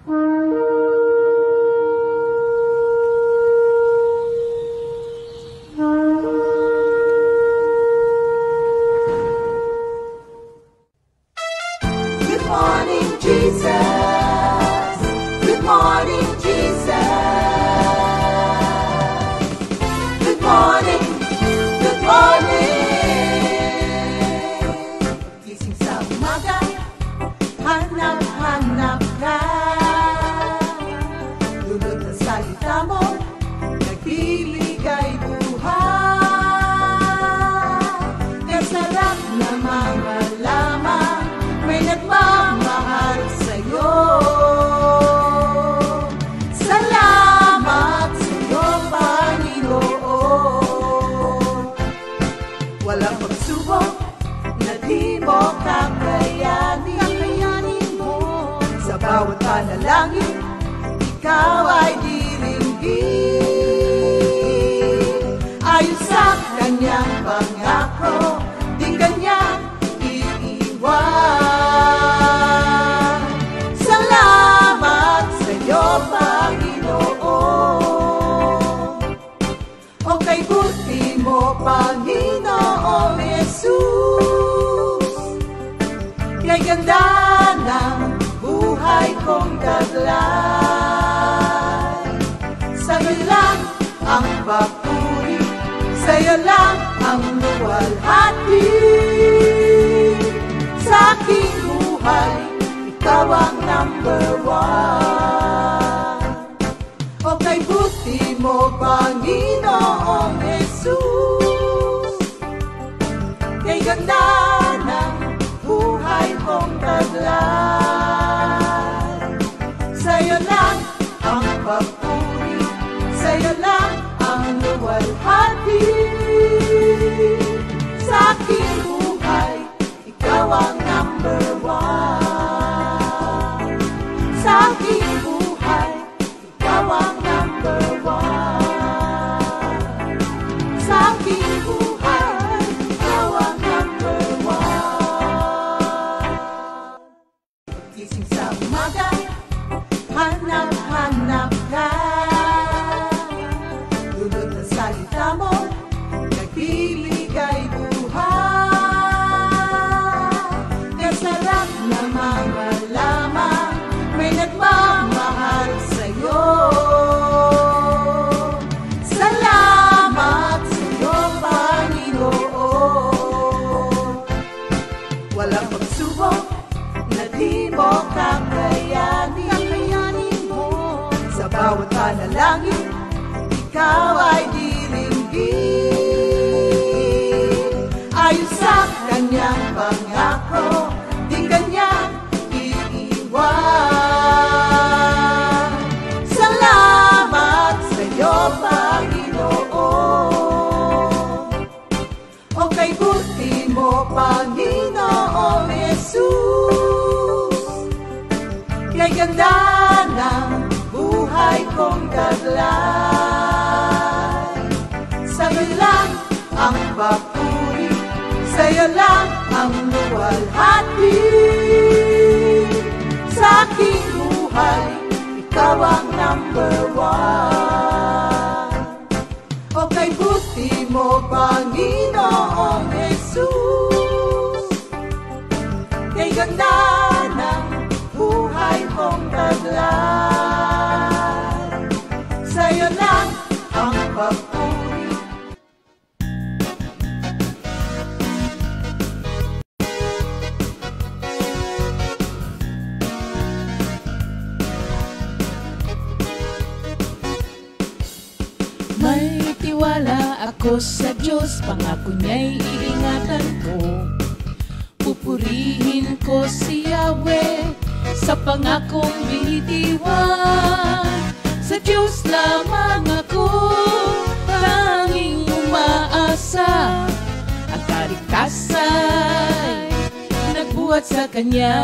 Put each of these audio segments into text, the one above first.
Good morning, Jesus. Good morning, Jesus. Good morning, good morning. Gising sa umaga, hanap-hanap ka. Lulot na salita mo, nagbibigay buhay. Kasarap na mga lamang, may nagmamahal sa'yo. Salamat sa'yo, Panginoon. Walang pagsubok na di mo kakayanin mo. Sa bawat panalangin, ikaw ay diringgin. Ayon sa kanyang pangako, di kanya iiwan. Salamat sa'yo, Panginoon. O kay buti mo, Panginoong Jesus. Kay ganda ng buhay kong taglay. Sa'yo lang ang papuri, sa'yo lang ang luwalhati. Sa aking buhay, ikaw ang number one. O kay buti mo, Panginoong Jesus. Kay ganda ng buhay kong taglay. Sa'yo lang ang papuri, sa'yo lang ang luwalhati. Sa aking buhay, ikaw ang number one. Sa aking buhay, ikaw ang number one. Sa aking buhay, ikaw ang number one. Gising sa umaga, hanap-hanap ka. Lulot na salita mo, nagbibigay buhay. Kasarap na mga lamang, may nagmamahal sa'yo. Salamat sa'yo, Panginoon. Walang pagsubok na di mo kakayanin mo. Sa bawat panalangin, ikaw ay diringgin. Ayon sa kanyang pangako, di kanya iiwan. Salamat sa'yo, Panginoon. O kay buti mo, Panginoong Jesus. Kay ganda ng buhay kong taglay. Sa'yo lang ang papuri, sa'yo lang ang luwalhati. Sa aking buhay, ikaw ang number one. O kay buti mo, Panginoong Jesus. Kay ganda ng buhay kong taglay. Sa'yo lang ang papuri. May tiwala ako sa Diyos, pangako niya'y iingatan ko. Pupurihin ko si Yahweh sa pangakong binitiwan. Sa Diyos lamang ako tanging umaasa. Ang kaligtasan nagbuhat sa Kanya.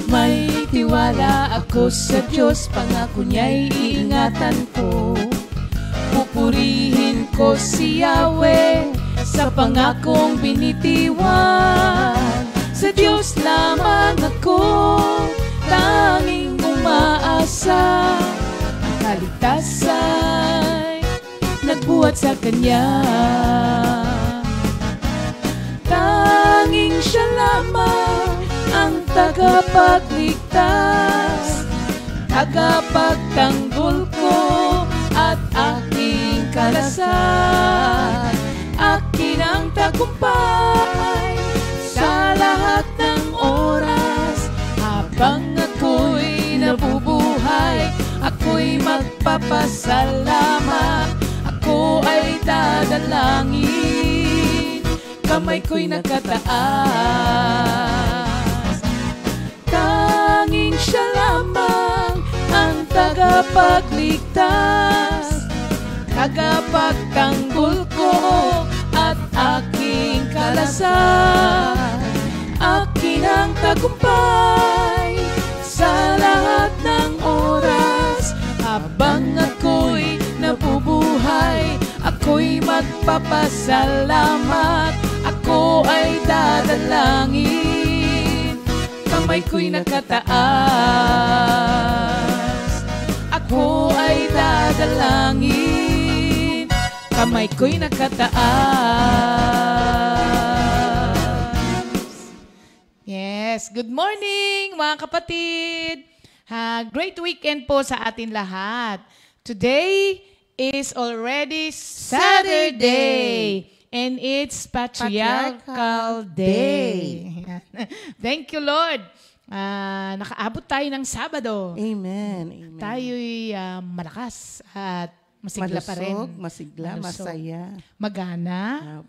May tiwala ako sa Diyos, pangako niya'y iingatan ko. Pupurihin ko si Yahweh sa pangakong binitiwan. Sa Diyos lamang ako dusa, ang kaligtasan nagbuhat sa Kanya. Tanging Siya lamang ang tagapagligtas, tagapagtanggol ko at aking kalasan. Akin ang tagumpay sa lahat ng oras. Habang ako'y nabubuhay, ako'y magpapasalamat, ako ay dadalangin, kamay ko'y nakataas. Tanging Siya lamang ang tagapagligtas, tagapagtanggol ko at aking kalasan. Akin ang tagumpay sa lahat ng oras. Habang ako'y nabubuhay, ako'y magpapasalamat, ako ay dadalangin, kamay ko'y nakataas. Ako ay dadalangin, kamay ko'y nakataas. Yes, good morning mga kapatid. Great weekend po sa atin lahat. Today is already Saturday and it's Patriarchal Day. Thank you, Lord. Nakaabot tayo ng Sabado. Amen. Amen. Tayo'y malakas at masigla pa rin. Masigla, masaya. Magana.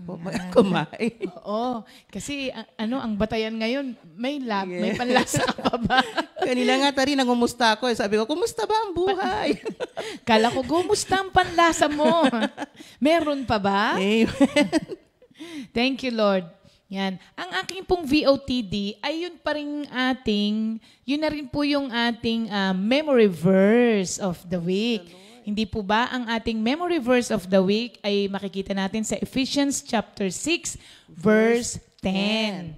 Kumain. Oo. Kasi ang batayan ngayon, may may panlasa ka pa ba? Kanina nga tari, nangumusta ako. Sabi ko, kumusta ba ang buhay? Kala ko, kumusta ang panlasa mo? Meron pa ba? Amen. Thank you, Lord. Yan. Ang aking pong VOTD ay yun pa rin yun na rin po yung ating memory verse of the week. Hindi po ba ang ating memory verse of the week ay makikita natin sa Ephesians chapter 6, verse 10.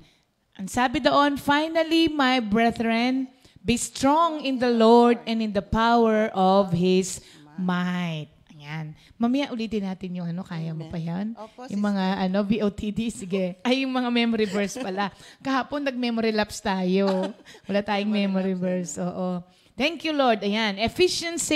Ang sabi doon, finally, my brethren, be strong in the Lord and in the power of His might. Ayan. Mamaya ulitin natin yung kaya mo pa yan? Opo, yung mga VOTD, sige. Ay, yung mga memory verse pala. Kahapon nag-memory lapse tayo. Wala tayong memory verse. Oo. Thank you, Lord. Ayan. Ephesians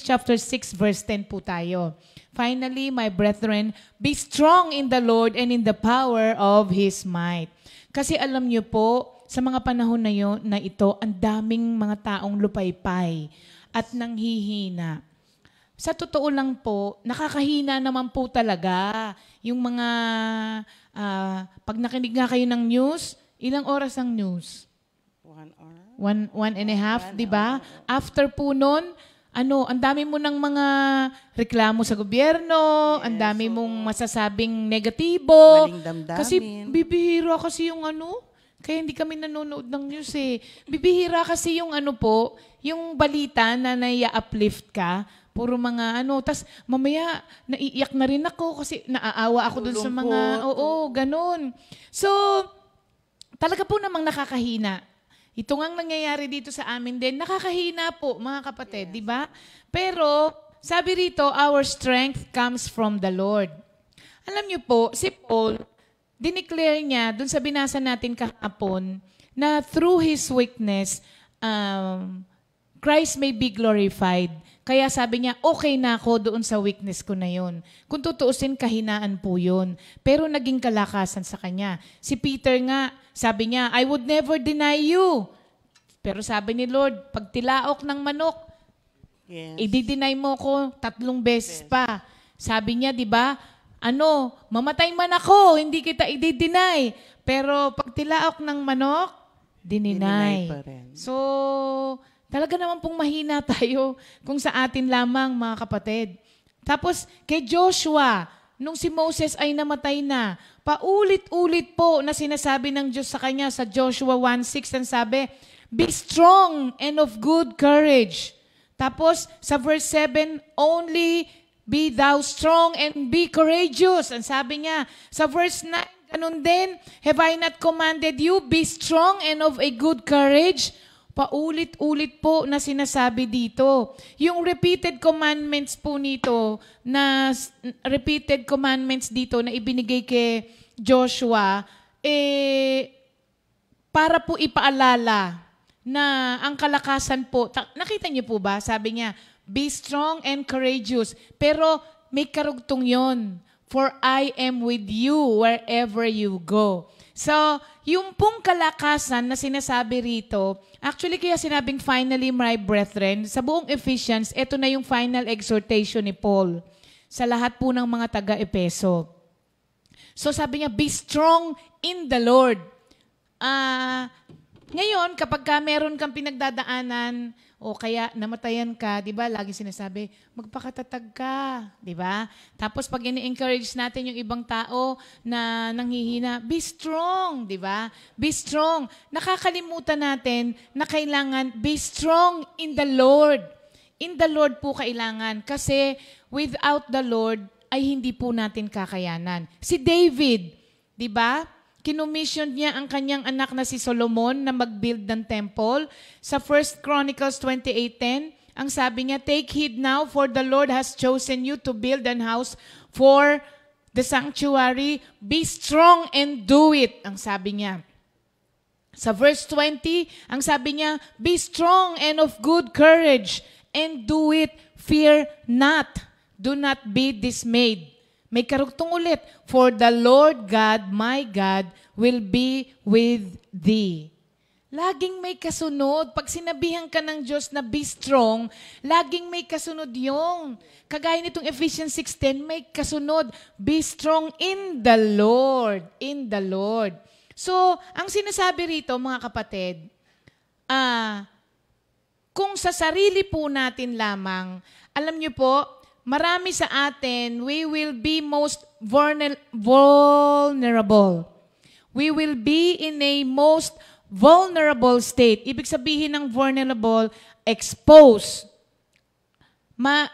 chapter 6, verse 10 po tayo. Finally, my brethren, be strong in the Lord and in the power of His might. Kasi alam niyo po, sa mga panahon na ito, ang daming mga taong lupaypay at nanghihina. Sa totoo lang po, nakakahina naman po talaga. Yung mga, pag nakinig nga kayo ng news, ilang oras ang news? 1 hour. 1.5, di ba? After po nun, ang dami mo ng mga reklamo sa gobyerno, ang dami mong masasabing negatibo. Maling damdamin. Kasi bibihira kasi yung kaya hindi kami nanonood ng news eh. Bibihira kasi yung yung balita na nai-uplift ka, puro mga tas mamaya naiiyak na rin ako kasi naaawa ako dun sa mga, ganun. So, talaga po namang nakakahina. Ito ngang nangyayari dito sa amin din, nakakahina po, mga kapatid, di ba? Pero, sabi rito, our strength comes from the Lord. Alam niyo po, si Paul, dineclare niya, dun sa binasa natin kahapon, na through his weakness, Christ may be glorified. Kaya sabi niya, okay na ako doon sa weakness ko na yun. Kung tutuusin, kahinaan po yun. Pero naging kalakasan sa kanya. Si Peter nga, sabi niya, I would never deny you. Pero sabi ni Lord, pag tilaok ng manok, i-deny mo ko 3 beses pa. Sabi niya, di ba, mamatay man ako, hindi kita i-deny. Pero pag tilaok ng manok, dininay. So, talaga naman pong mahina tayo kung sa atin lamang, mga kapatid. Tapos, kay Joshua, nung si Moses ay namatay na, paulit-ulit po na sinasabi ng Diyos sa kanya sa Joshua 1:6, ang sabi, be strong and of good courage. Tapos, sa verse 7, only be thou strong and be courageous. Ang sabi niya, sa verse 9, ganun din, have I not commanded you, be strong and of a good courage? Paulit-ulit po na sinasabi dito. Yung repeated commandments po nito, repeated commandments dito na ibinigay kay Joshua, para po ipaalala na ang kalakasan po, nakita niyo po ba? Sabi niya, be strong and courageous. Pero may karugtong yon. For I am with you wherever you go. So, yung pong kalakasan na sinasabi rito, actually kaya sinabing finally, my brethren, sa buong Ephesians, ito na yung final exhortation ni Paul sa lahat po ng mga taga-Epeso. So sabi niya, be strong in the Lord. Ngayon, kapag meron kang pinagdadaanan, o kaya namatayan ka, di ba? Lagi sinasabi, magpakatatag ka, di ba? Tapos pag ini-encourage natin yung ibang tao na nanghihina, be strong, di ba? Be strong. Nakakalimutan natin na kailangan be strong in the Lord. In the Lord po kailangan. Kasi without the Lord ay hindi po natin kakayanan. Si David, di ba? Kinommission niya ang kanyang anak na si Solomon na mag-build ng temple. Sa 1 Chronicles 28:10, ang sabi niya, take heed now, for the Lord has chosen you to build an house for the sanctuary. Be strong and do it, ang sabi niya. Sa verse 20, ang sabi niya, be strong and of good courage, and do it, fear not. Do not be dismayed. May karugtong ulit, for the Lord God, my God, will be with thee. Laging may kasunod. Pag sinabihan ka ng Diyos na be strong, laging may kasunod yung. Kagaya nitong Ephesians 6:10, may kasunod. Be strong in the Lord. In the Lord. So, ang sinasabi rito, mga kapatid, kung sa sarili po natin lamang, alam niyo po, marami sa atin, we will be most vulnerable. We will be in a most vulnerable state. Ibig sabihin ng vulnerable, exposed.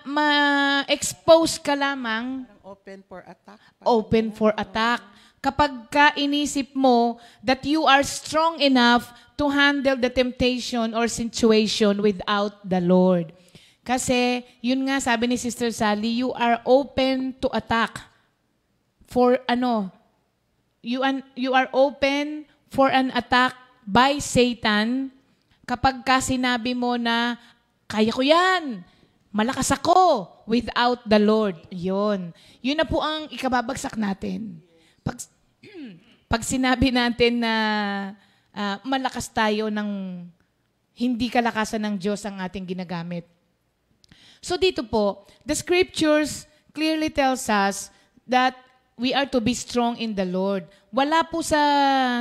Ma-expose ka lamang. Open for attack. Open for attack. Kapag ka inisip mo that you are strong enough to handle the temptation or situation without the Lord. Kasi, yun nga, sabi ni Sister Sally, you are open to attack. For you are open for an attack by Satan kapag ka sinabi mo na, kaya ko yan, malakas ako, without the Lord. Yun. Yun na po ang ikababagsak natin. Pag sinabi natin na malakas tayo ng hindi kalakasan ng Diyos ang ating ginagamit. So dito po, the scriptures clearly tells us that we are to be strong in the Lord. Wala po sa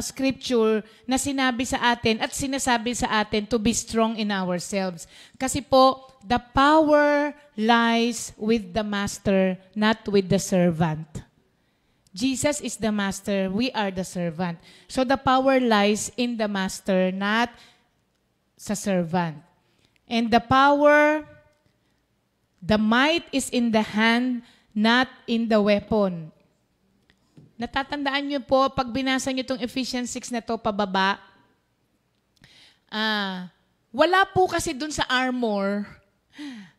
scripture na sinabi sa atin at sinasabi sa atin to be strong in ourselves. Kasi po, the power lies with the master, not with the servant. Jesus is the master, we are the servant. So the power lies in the master, not sa servant. And the power, the might is in the hand, not in the weapon. Natatandaan niyo po, pag binasa niyo itong Ephesians 6 na to pababa, wala po kasi dun sa armor,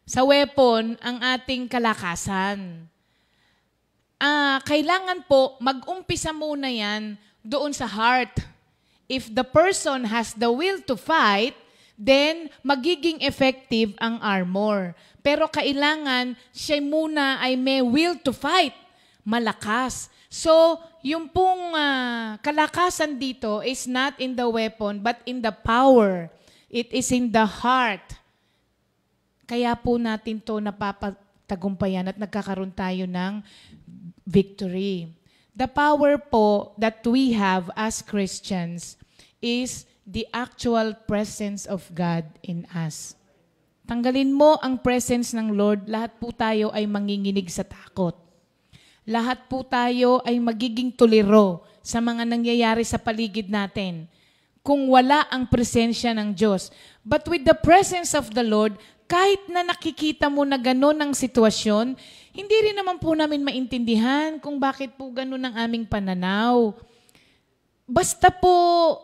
sa weapon, ang ating kalakasan. Kailangan po, mag-umpisa muna yan doon sa heart. If the person has the will to fight, then magiging effective ang armor. Pero kailangan siya muna ay may will to fight. Malakas. So, yung pong kalakasan dito is not in the weapon, but in the power. It is in the heart. Kaya po natin to napapatagumpayan at nagkakaroon tayo ng victory. The power po that we have as Christians is the actual presence of God in us. Tanggalin mo ang presence ng Lord, lahat po tayo ay manginginig sa takot. Lahat po tayo ay magiging tuliro sa mga nangyayari sa paligid natin kung wala ang presensya ng Diyos. But with the presence of the Lord, kahit na nakikita mo na gano'n ang sitwasyon, hindi rin naman po namin maintindihan kung bakit po gano'n ang aming pananaw. Basta po,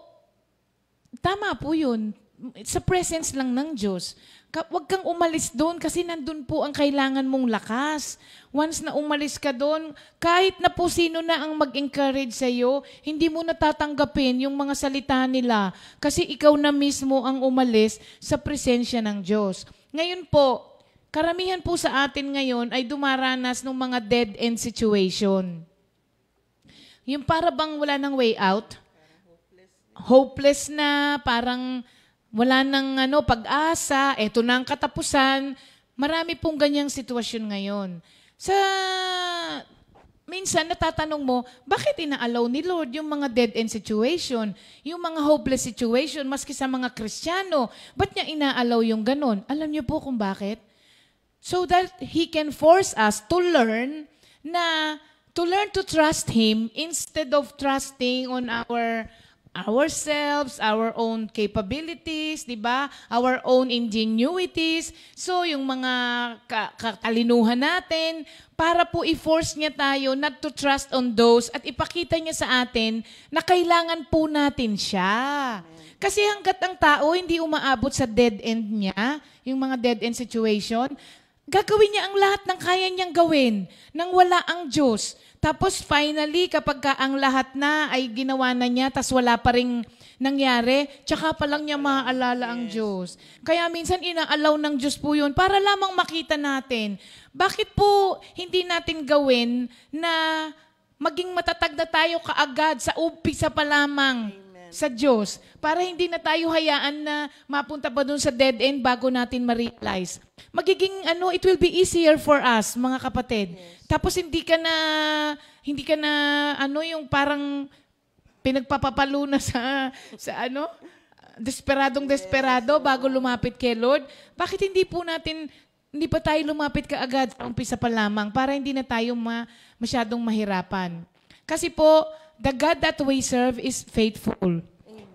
tama po yun. sa presence lang ng Diyos. Huwag kang umalis doon kasi nandun po ang kailangan mong lakas. Once na umalis ka doon, kahit na po sino na ang mag-encourage sa'yo, hindi mo natatanggapin yung mga salita nila kasi ikaw na mismo ang umalis sa presensya ng Diyos. Ngayon po, karamihan po sa atin ngayon ay dumaranas ng mga dead-end situation. Yung para bang wala ng way out, hopeless na, parang wala nang pag-asa, eto na ang katapusan. Marami pong ganyang sitwasyon ngayon. Minsan natatanong mo, bakit ina-allow ni Lord yung mga dead-end situation, yung mga hopeless situation, maski sa mga Kristiyano? Ba't niya ina-allow yung ganon? Alam niyo po kung bakit? So that He can force us to learn to trust Him instead of trusting on ourselves, our own capabilities, di ba? Our own ingenuities. So, yung mga katalinuhan natin, para po i-force niya tayo not to trust on those at ipakita niya sa atin na kailangan po natin siya. Kasi hanggat ang tao hindi umaabot sa dead end niya, yung mga dead end situation, gagawin niya ang lahat ng kaya niyang gawin nang wala ang Diyos. Tapos finally, kapag ang lahat na ay ginawa na niya, tas wala pa rin nangyari, tsaka pa lang niya maaalala ang Diyos. Kaya minsan inaalaw ng Diyos po yun para lamang makita natin. Bakit po hindi natin gawin na maging matatag na tayo kaagad sa umpisa pa lamang sa Diyos para hindi na tayo hayaan na mapunta pa dun sa dead end bago natin ma-realize. Magiging it will be easier for us, mga kapatid. Yes. Tapos hindi ka na yung parang pinagpapapalo na sa desperado bago lumapit kay Lord. Bakit hindi pa tayo lumapit kaagad sa umpisa pa lamang para hindi na tayo masyadong mahirapan? Kasi po, the God that we serve is faithful.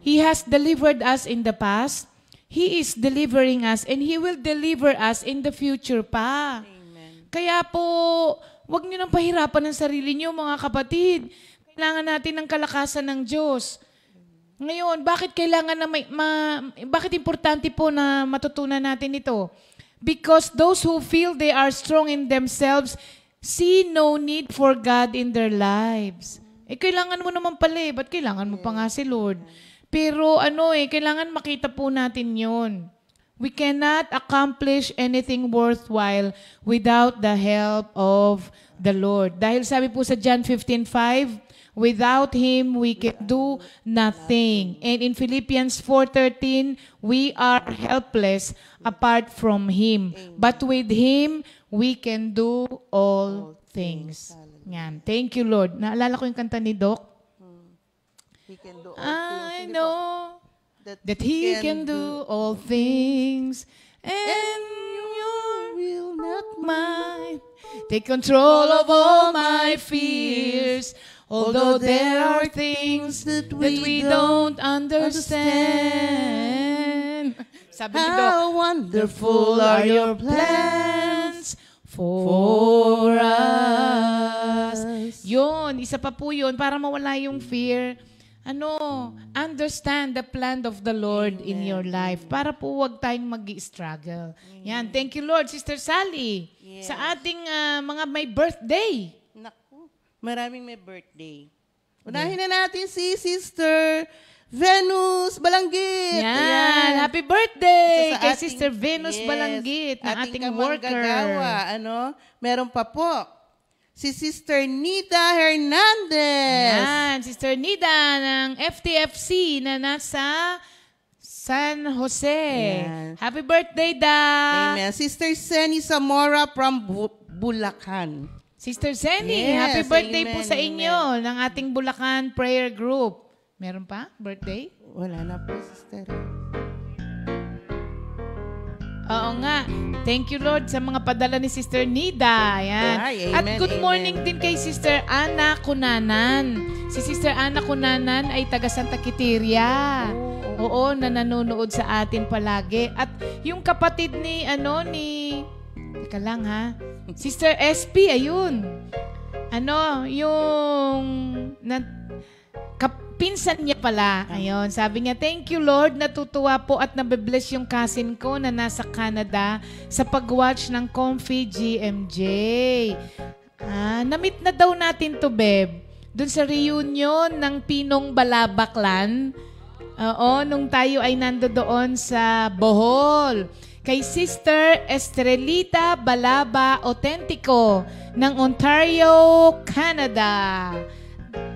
He has delivered us in the past. He is delivering us and He will deliver us in the future pa. Amen. Kaya po, huwag niyo nang pahirapan ang sarili niyo, mga kapatid. Kailangan natin ng kalakasan ng Diyos. Ngayon, bakit bakit importante po na matutunan natin ito? Because those who feel they are strong in themselves see no need for God in their lives. Kailangan mo naman pala ba't kailangan mo pa nga si Lord? Pero kailangan makita po natin yun. We cannot accomplish anything worthwhile without the help of the Lord. Dahil sabi po sa John 15:5, without Him, we can do nothing. And in Philippians 4:13, we are helpless apart from Him. But with Him, we can do all things. Yan. Thank you, Lord. Naalala ko yung kanta ni Doc. He can do all I things. know that He can do all things, and you will not mind. Take control of all my fears, although there are things that we don't understand. Sabi ni Doc, How wonderful are your plans for us. Yun, isa pa po yun, para mawala yung fear. Understand the plan of the Lord in your life. Para po wag tayong mag-struggle. Yan, thank you Lord. Sister Sally, sa ating mga may birthday. Naku, maraming may birthday. Unahin na natin si Sister Venus Balanggit. Yan, Ayan. happy birthday Isa sa kay ating- Sister Venus yes, Balanggit, na ating worker. kamanggagawa. Meron pa po si Sister Nida Hernandez. Yan, Sister Nida ng FTFC na nasa San Jose. Yan. Happy birthday, Da! Amen. Sister Seni Zamora from Bulacan. Sister Zenny, Yes, happy birthday amen, po sa inyo ng ating Bulacan Prayer Group. Meron pa? Birthday? Wala na po, Sister. Oo nga. Thank you, Lord, sa mga padala ni Sister Nida. Ayan. Ay, At amen, good amen. morning din kay Sister Ana Cunanan. Si Sister Ana Cunanan ay taga Santa Quiteria. Oo, na nanonood sa atin palagi. At yung kapatid ni, teka lang ha, Sister SP, ayun. Yung pinsan niya pala. Ayun, sabi niya, thank you Lord, natutuwa po at nabibless yung cousin ko na nasa Canada sa pag-watch ng Comfy GMJ. Na-meet na daw natin to, Beb. Doon sa reunion ng Pinong Balabaklan. Oo, nung tayo ay nando doon sa Bohol. Kay Sister Estrelita Balaba Autentico ng Ontario, Canada.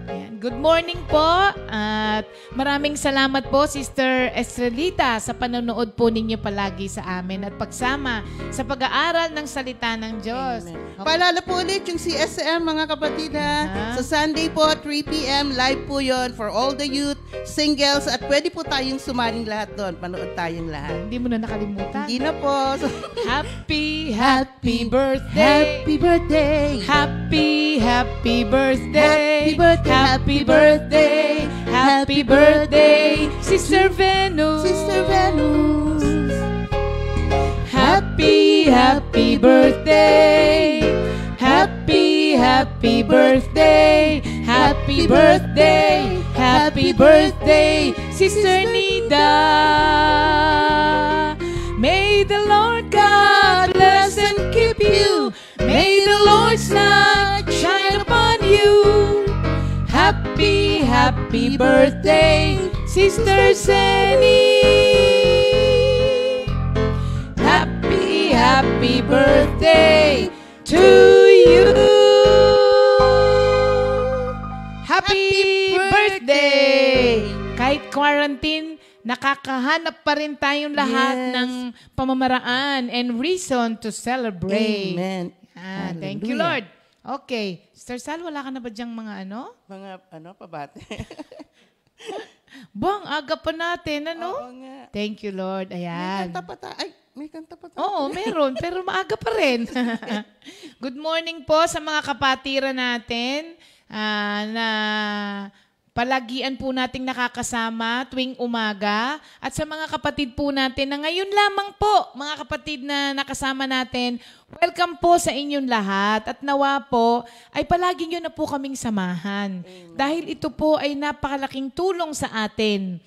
Ayan. Good morning po at maraming salamat po Sister Estrelita sa panonood po ninyo palagi sa amin at pagsama sa pag-aaral ng salita ng Diyos. Okay. Paalala po ulit yung CSM mga kapatid ha. Sa Sunday po 3 p.m. live po yon for all the youth, singles at pwede po tayong sumaling lahat doon. Panood tayong lahat. Hindi mo na nakalimutan. Hindi na po. Happy birthday. Happy birthday. Happy birthday. Happy birthday. Happy birthday. Happy birthday. Sister Venus. Sister Venus. Happy birthday. Happy birthday. Happy birthday. Happy birthday, Sister Nida. May the Lord God bless and keep you. May the Lord's light shine upon you. Happy birthday, Sister Senny. Happy birthday to you. Happy birthday! Kahit quarantine, nakakahanap pa rin tayong lahat ng pamamaraan and reason to celebrate. Amen. Thank you, Lord. Okay. Sister Sal, wala ka na ba dyang mga ano? Mga pabate. Bang, aga pa natin, ano? Oo nga. Thank you, Lord. Ayan. May kanta pa tayo. Oo, meron. Pero maaga pa rin. Good morning po sa mga kapatiran natin na palagian po nating nakakasama tuwing umaga. At sa mga kapatid po natin na ngayon lamang po, mga kapatid na nakasama natin, welcome po sa inyong lahat. At nawa po, ay palagi nyo na po kaming samahan. Amen. Dahil ito po ay napakalaking tulong sa atin.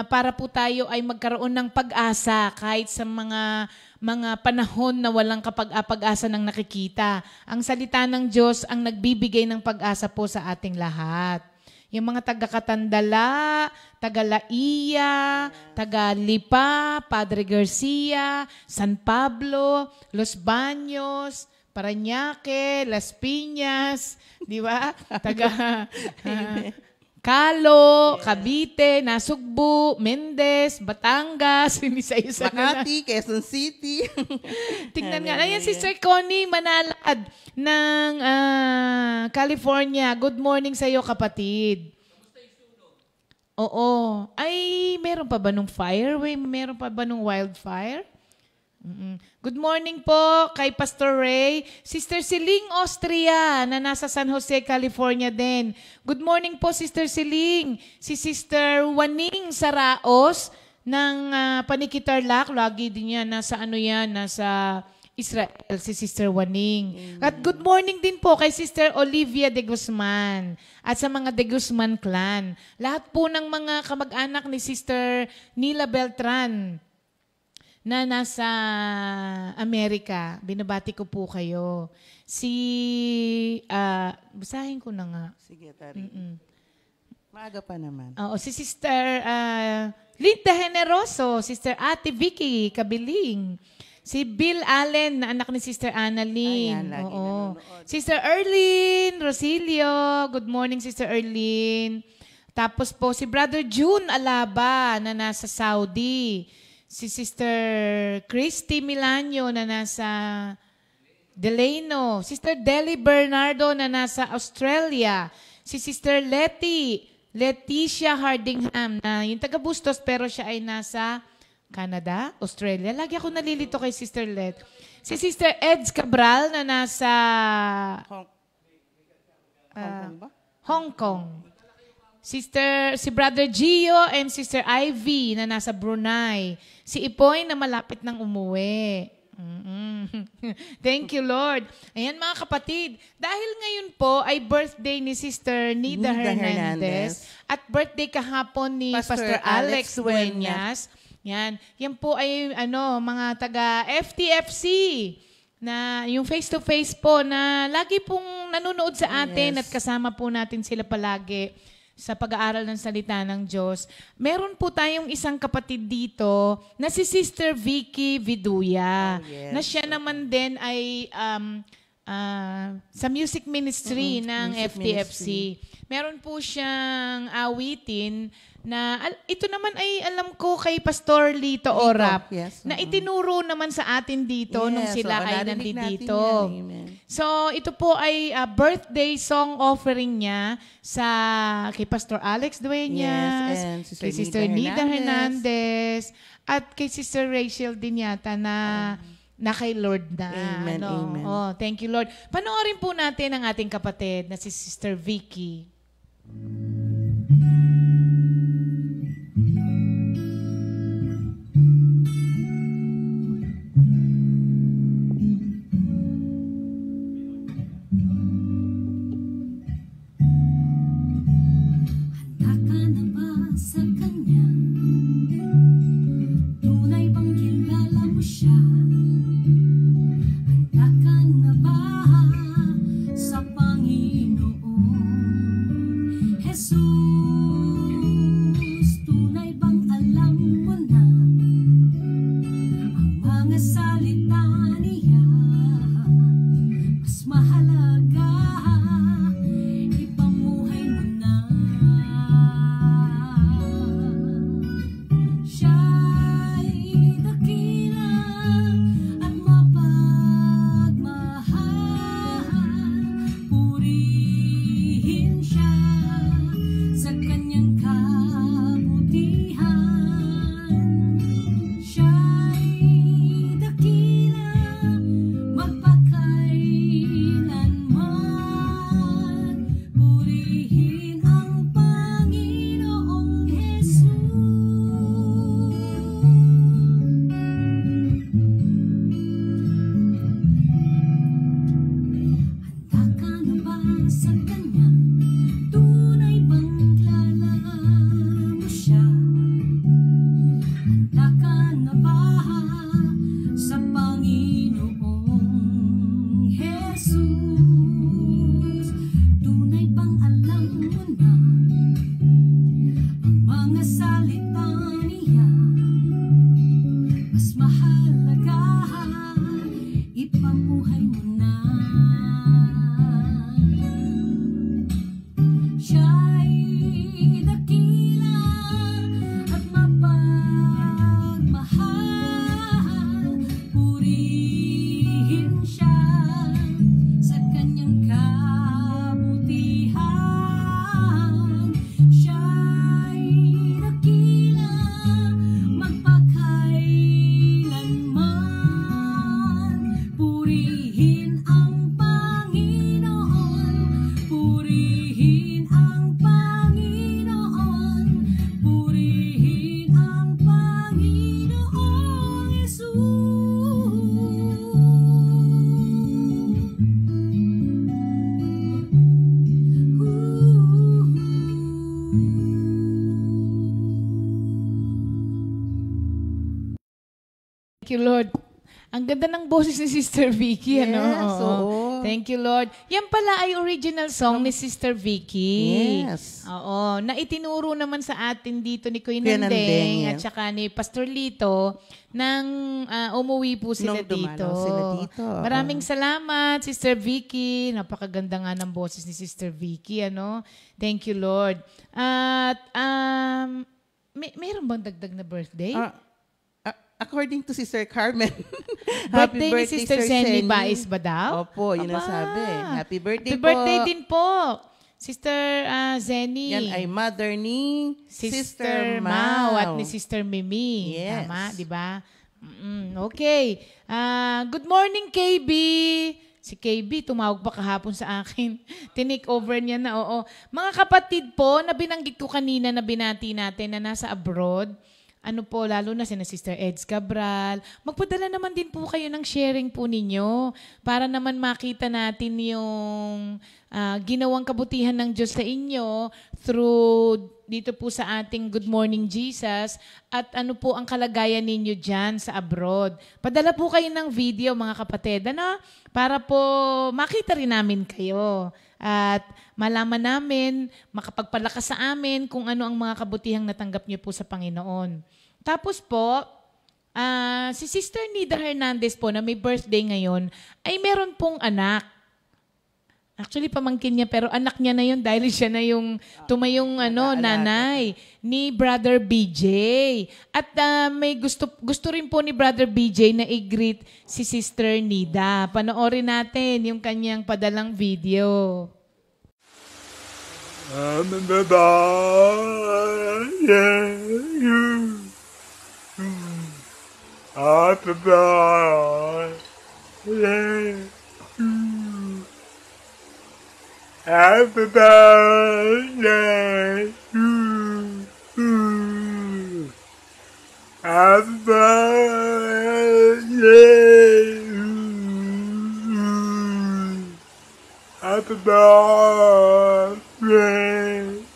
Para po tayo ay magkaroon ng pag-asa kahit sa mga panahon na walang pag-asa ng nakikita. Ang salita ng Diyos ang nagbibigay ng pag-asa po sa ating lahat. Yung mga taga-Katandala, taga-Laia, taga-Lipa, Padre Garcia, San Pablo, Los Baños, Parañaque, Las Piñas, di ba? Calo, Cavite, Nasugbu, Mendez, Batangas, Makati, Quezon City. Tingnan nga. Ayan si Sir Connie Manalad ng California. Good morning sa iyo, kapatid. Oo. Ay, meron pa ba nung fire? Meron pa ba nung wildfire? Good morning po kay Pastor Ray. Sister Siling Austria na nasa San Jose, California din. Good morning po, Sister Siling. Si Sister Waning Saraos ng Panikitarlac. Lagi din yan. Nasa Israel, si Sister Waning. At good morning din po kay Sister Olivia de Guzman at sa mga de Guzman clan. Lahat po ng mga kamag-anak ni Sister Nila Beltran na nasa Amerika. Binabati ko po kayo. Basahin ko na nga. Sige, Tari. Maaga pa naman. Oo, si Sister Linda Generoso, Sister Ate Vicky Kabiling, si Bill Allen, na anak ni Sister Annalyn. Ayan, lagi nanonood. Sister Erlyn Rosilio. Good morning, Sister Erlyn. Tapos po si Brother June Alaba na nasa Saudi. Si Sister Christy Milanyo na nasa Delano. Sister Deli Bernardo na nasa Australia. Si Sister Leticia Hardingham na yung taga Bustos pero siya ay nasa Canada, Australia. Lagi ako nalilito kay Sister Let. Si Sister Eds Cabral na nasa Hong Kong. Si Brother Gio and Sister Ivy na nasa Brunei. Si Ipoy na malapit ng umuwi. Thank you, Lord. Ayan mga kapatid, dahil ngayon po ay birthday ni Sister Nida Hernandez at birthday kahapon ni Pastor Alex Dueñas. Yan po ay mga taga FTFC na yung face-to-face po na lagi pong nanonood sa atin at kasama po natin sila palagi sa pag-aaral ng salita ng Diyos. Meron po tayong isang kapatid dito na si Sister Vicky Viduya. Na siya naman din ay sa music ministry ng FTFC. Meron po siyang awitin na ito naman ay alam ko kay Pastor Lito Orap na itinuro naman sa atin dito nung sila ay nandito. So ito po ay birthday song offering niya kay Pastor Alex Dueñas, kay Sister Nida Hernandez, at kay Sister Rachel din yata na kay Lord na. Amen, amen. Oh, thank you, Lord. Panoorin po natin ang ating kapatid na si Sister Vicky. Thank you, Lord. Ang ganda ng boses ni Sister Vicky. Yes, oo. Thank you, Lord. Yan pala ay original song ni Sister Vicky. Yes. Oo. Na itinuro naman sa atin dito ni Kuya Kuya Nandeng Nandeng, at saka ni Pastor Lito nang umuwi po sila Nung dito. dumalaw sila dito. Maraming salamat, Sister Vicky. Napakaganda nga ng boses ni Sister Vicky. Thank you, Lord. At mayroon bang dagdag na birthday? According to Sister Carmen. Birthday ni Sister Senny Baez ba daw? Opo, yun ang sabi. Happy birthday Happy po. birthday din po, Sister Zenny. Yan ay mother ni Sister Mau at ni Sister Mimi. Yes. Tama, di ba? Okay. Good morning, KB. Si KB, tumawag pa kahapon sa akin. Tinake over niya na, oo. Mga kapatid po, na binanggit ko kanina na binati natin na nasa abroad, ano po, lalo na sina Sister Eds Cabral, magpadala naman din po kayo ng sharing po ninyo para naman makita natin yung ginawang kabutihan ng Diyos sa inyo through dito po sa ating Good Morning Jesus at ano po ang kalagayan ninyo dyan sa abroad. Padala po kayo ng video mga kapatid, ano? Para po makita rin namin kayo. At malaman namin, makapagpalakas sa amin kung ano ang mga kabutihang natanggap niyo po sa Panginoon. Tapos po, si Sister Nida Hernandez po na may birthday ngayon, ay meron pong anak. Actually, pamangkin niya, pero anak niya na yun dahil siya na yung tumayong nanay ni Brother BJ. At may gusto rin po ni Brother BJ na i-greet si Sister Nida. Panoorin natin yung kanyang padalang video. Happy birthday to you. Happy birthday to you. Happy birthday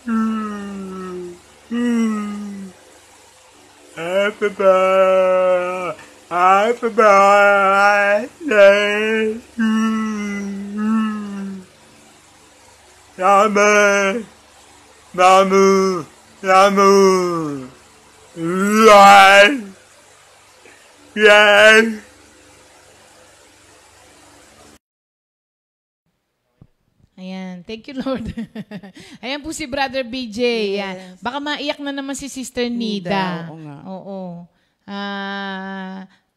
to you. Happy birthday. Happy birthday to you. Yummy, yummy, yummy, right, yes. Ayan, thank you Lord. Ayan po si Brother BJ. Yes. Yan. Baka maiyak na naman si Sister Nida. Oo nga. Oo.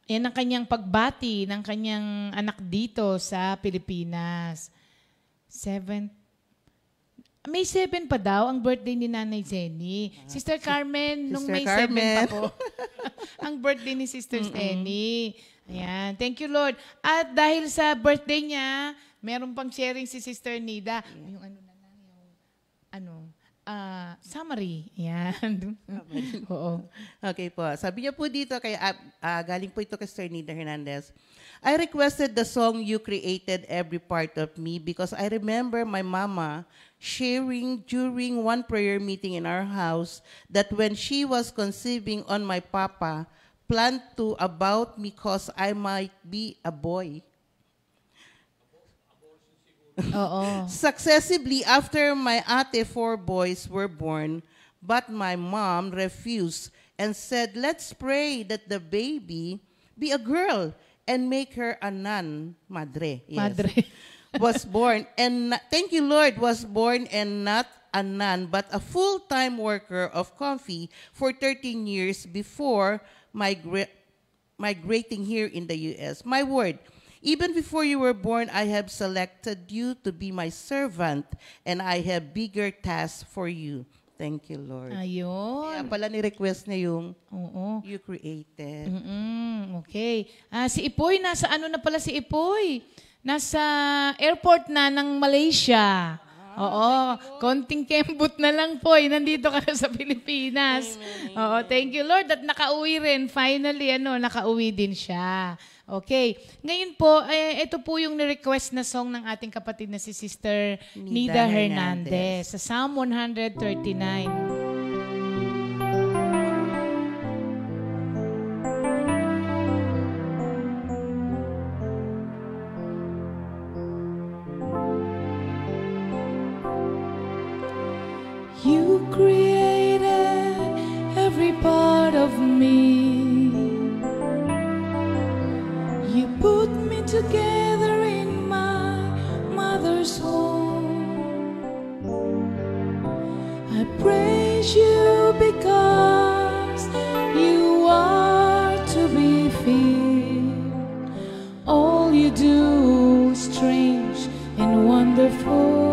Yan ang kanyang pagbati ng kanyang anak dito sa Pilipinas. May 7 pa daw ang birthday ni Nanay Jenny. Sister Carmen, nung Sister May 7 Carmen. pa po. Ang birthday ni Sister Jenny. Ayan. Thank you, Lord. At dahil sa birthday niya, meron pang sharing si Sister Nida. Yung summary. Ayan. Oo. Okay po. Sabi niya po dito, galing po ito kay Sister Nida Hernandez. I requested the song You Created Every Part of Me because I remember my mama sharing during one prayer meeting in our house that when she was conceiving on my papa, planned to about me cause I might be a boy. Oo. Successively, after my ate 4 boys were born, but my mom refused and said, let's pray that the baby be a girl and make her a nun, madre. Yes. Madre. Was born, and thank you, Lord, was born and not a nun, but a full-time worker of coffee for 13 years before migrating here in the U.S. My word, even before you were born, I have selected you to be my servant, and I have bigger tasks for you. Thank you, Lord. Ayun. Kaya pala ni-request niya yung Oo. You Created. Okay. Si Ipoy, nasa ano na pala si Ipoy? Nasa airport na ng Malaysia. Oo. Konting kembot na lang po. Nandito ka na sa Pilipinas. Oo. Thank you, Lord. At nakauwi rin. Finally, nakauwi din siya. Okay. Ngayon po, ito po yung ni-request na song ng ating kapatid na si Sister Nida Hernandez sa Psalm 139. You created every part of me. You put me together in my mother's home. I praise you because you are to be feared. All you do is strange and wonderful.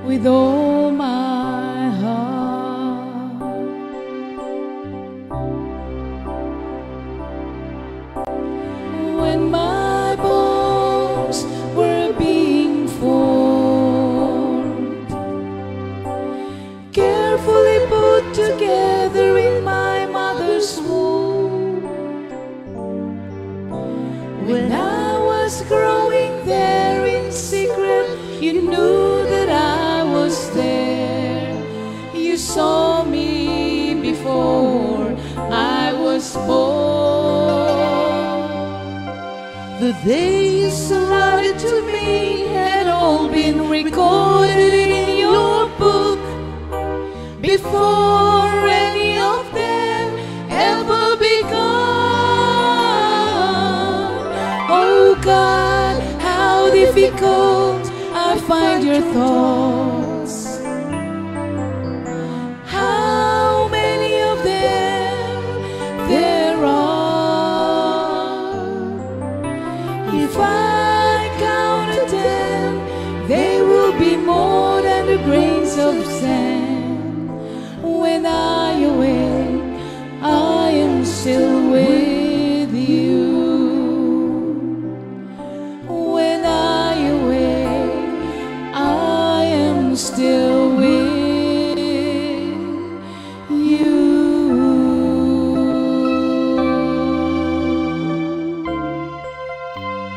With all my heart, when my bones were being formed, days allotted to me had all been recorded in your book before any of them ever begun. Oh God, how difficult I find your thoughts. How many of them there are? If I counted them, they will be more than the grains of sand. When I awake, I am still with you. When I awake, I am still with you.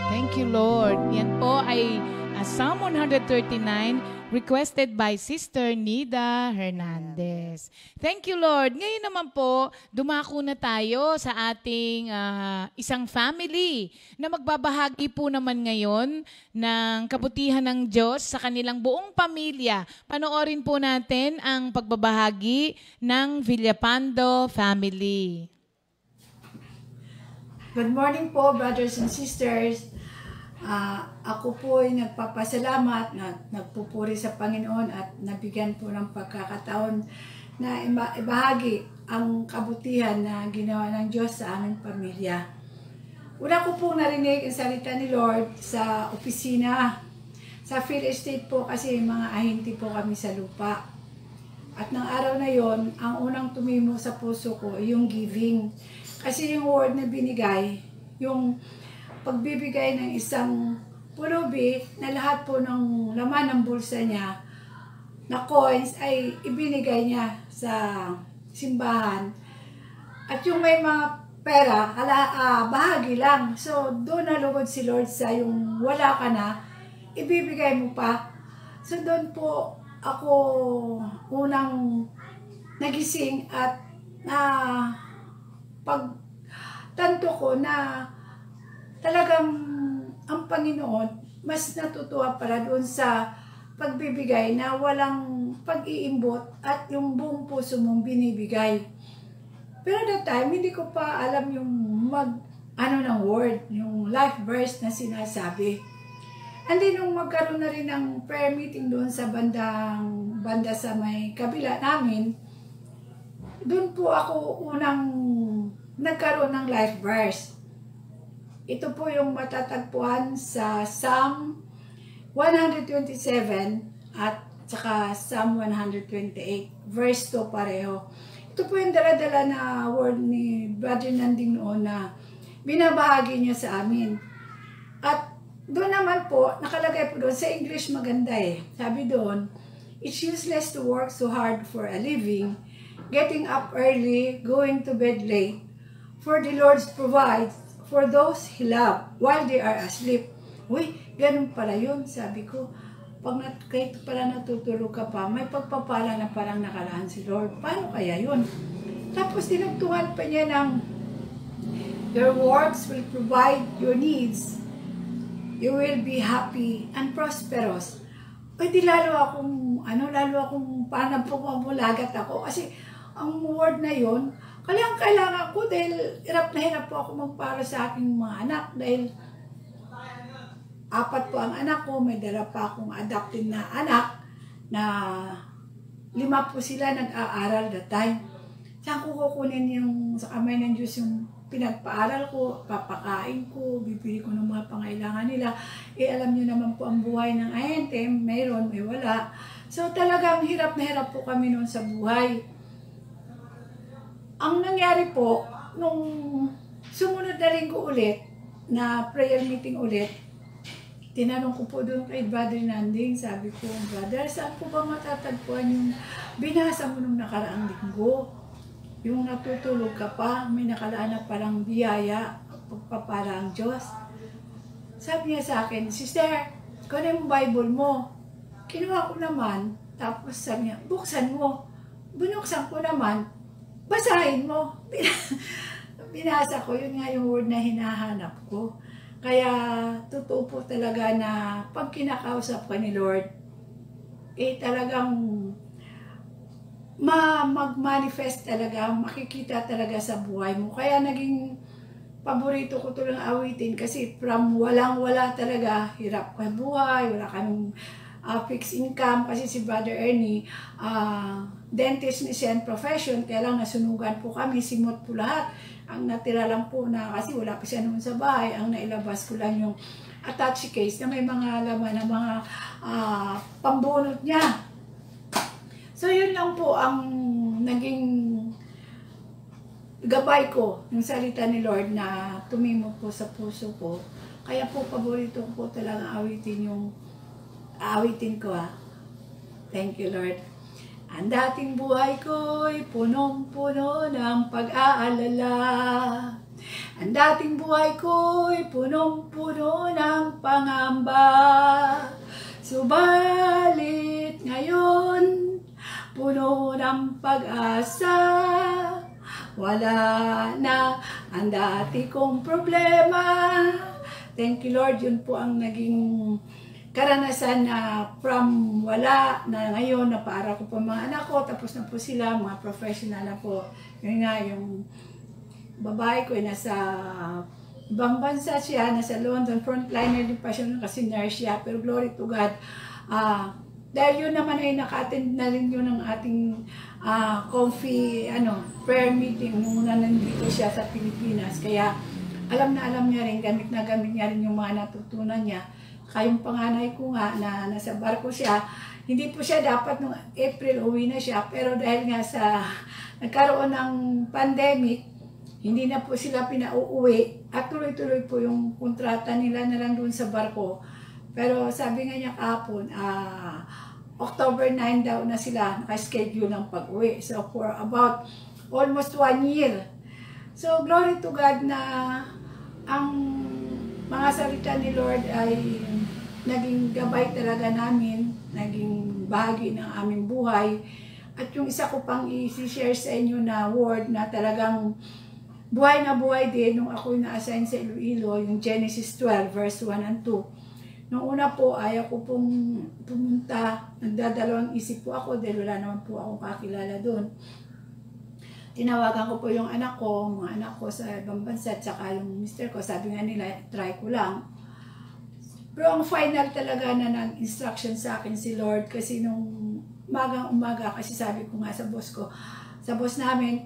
Thank you, Lord. Yan po ay Psalm 139 requested by Sister Nida Hernandez. Thank you, Lord. Ngayon naman po, dumako na tayo sa ating isang family na magbabahagi po naman ngayon ng kabutihan ng Diyos sa kanilang buong pamilya. Panoorin po natin ang pagbabahagi ng Villapando family. Good morning po, brothers and sisters. Ako po ay nagpapasalamat na nagpupuri sa Panginoon at nabigyan po ng pagkakataon na ibahagi ang kabutihan na ginawa ng Diyos sa aming pamilya. Una ko po narinig ang salita ni Lord sa opisina. Sa field estate po kasi mga ahinti po kami sa lupa. At ng araw na yon, ang unang tumimo sa puso ko ay yung giving. Kasi yung word na binigay, yung pagbibigay ng isang pulubi na lahat po ng laman ng bulsa niya na coins ay ibinigay niya sa simbahan. At yung may mga pera, bahagi lang. So doon nalugod si Lord sa yung wala ka na, ibibigay mo pa. So doon po ako unang nagising at pagtanto ko na talagang ang Panginoon mas natutuwa para doon sa pagbibigay na walang pag-iimbot at yung buong puso mong binibigay. Pero that time, hindi ko pa alam yung ng word, yung life verse na sinasabi. And then nung magkaroon na rin ng prayer meeting doon sa banda sa may kabila namin, doon po ako unang nagkaroon ng life verse. Ito po yung matatagpuan sa Psalm 127 at saka Psalm 128, verse 2 pareho. Ito po yung dala-dala na word ni Brother Nanding noon na binabahagi niya sa amin. At doon naman po, nakalagay po doon, sa English maganda eh. Sabi doon, it's useless to work so hard for a living, getting up early, going to bed late, for the Lord provides for those He love while they are asleep. Uy, ganun pala yun. Sabi ko, kahit pala natutulog ka pa, may pagpapala na parang nakalaan si Lord. Paano kaya yun? Tapos dinagtungan pa niya ng your works will provide your needs. You will be happy and prosperous. Uy, di lalo akong parang pumamulagat ako. Kasi ang word na yun, kailangan ko dahil hirap na hirap po ako magpara sa aking mga anak dahil 4 po ang anak ko, may dala pa akong adopted na anak na 5 po sila nag-aaral that time. Saan ko kukunin yung sa kamay ng Diyos yung pinagpaaral ko, papakain ko, bibili ko ng mga pangailangan nila. Alam niyo naman po ang buhay ng ahente, mayroon, may wala. So talagang hirap na hirap po kami noon sa buhay. Ang nangyari po, nung sumunod na linggo ulit, na prayer meeting ulit, tinanong ko po doon kay Brother Nanding, sabi ko, Brother, saan po ba matatagpuan yung binasa mo nung nakaraang linggo? Yung natutulog ka pa, may nakalaan na parang biyaya, pagpapala ang Diyos. Sabi niya sa akin, Sister, kunin mo Bible mo. Kinuha ko naman, tapos sabi niya, buksan mo. Binuksan ko naman, basahin mo. Binasa ko, yun nga yung word na hinahanap ko. Kaya totoo po talaga na pag kinakausap ka ni Lord, talagang mag-manifest talaga, makikita talaga sa buhay mo. Kaya naging paborito ko ito ng awitin kasi from walang-wala talaga, hirap ka buhay, wala kaming fixed income kasi si Brother Ernie, dentist ni siya profession, kaya lang nasunugan po kami, simot po lahat. Ang natira lang po na, kasi wala pa siya noon sa bahay, ang nailabas ko lang yung attache case na may mga laman na mga pambunot niya. So yun lang po ang naging gabay ko, yung salita ni Lord na tumimok po sa puso ko. Kaya po paborito ko po talaga awitin ko. Thank you, Lord. Ang dating buhay ko'y punong-puno ng pag-aalala. Ang dating buhay ko'y punong-puno ng pangamba. Subalit ngayon, puno ng pag-asa. Wala na ang dati kong problema. Thank you, Lord. Yun po ang naging karanasan na from wala na ngayon, na para ko po mga anak ko, tapos na po sila, mga professional na po. Yun nga, yung babae ko ay nasa ibang bansa siya, nasa London, frontliner din pa siya kasi nurse siya, pero glory to God. Dahil yun naman ay naka-attend na rin yun ng ating prayer meeting nung nandito siya sa Pilipinas. Kaya alam niya rin, gamit na gamit niya rin yung mga natutunan niya. Kayong panganay ko nga na nasa barko siya, hindi po siya dapat nung April uwi na siya, pero dahil nga sa nagkaroon ng pandemic, hindi na po sila pinauuwi at tuloy-tuloy po yung kontrata nila na lang doon sa barko. Pero sabi nga niya kahapon, October 9 daw na sila naka-schedule ng pag-uwi. So for about almost 1 year. So glory to God na ang mga salita ni Lord ay naging gabay talaga namin, naging bahagi ng aming buhay. At yung isa ko pang i-share sa inyo na word na talagang buhay na buhay din nung ako'y na-assign sa Iloilo, yung Genesis 12 verse 1 and 2. Nung una po, ayaw ko pong pumunta, nagdadalawang isip po ako dahil wala naman po akong kakilala doon. Tinawagan ko po yung anak ko, mga anak ko sa ibang bansa, at saka yung mister ko, sabi nga nila, try ko lang. Pero ang final talaga na nag-instruction sa akin si Lord, kasi nung umaga, kasi sabi ko nga sa boss ko, sa boss namin,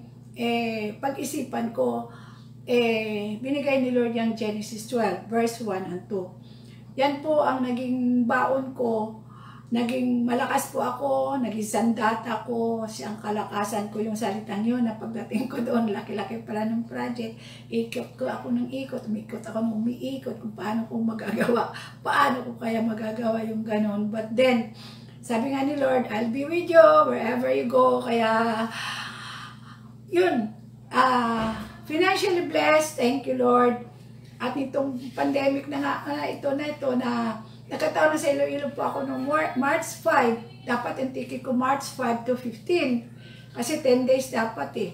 pag-isipan ko, binigay ni Lord yung Genesis 12, verse 1 and 2. Yan po ang naging baon ko, naging malakas po ako, naging sandata ko, siyang kalakasan ko yung salitang yun na pagdating ko doon, laki-laki pala ng project, ikot ko ako ng ikot, umikot ako ng umiikot kung paano ko magagawa, paano ko kaya magagawa yung ganon. But then, sabi nga ni Lord, I'll be with you wherever you go, kaya yun, financially blessed, thank you Lord. At itong pandemic na nga, ito na nakataon na sa Iloilo po ako noong March 5. Dapat ang ticket ko March 5 to 15. Kasi 10 days dapat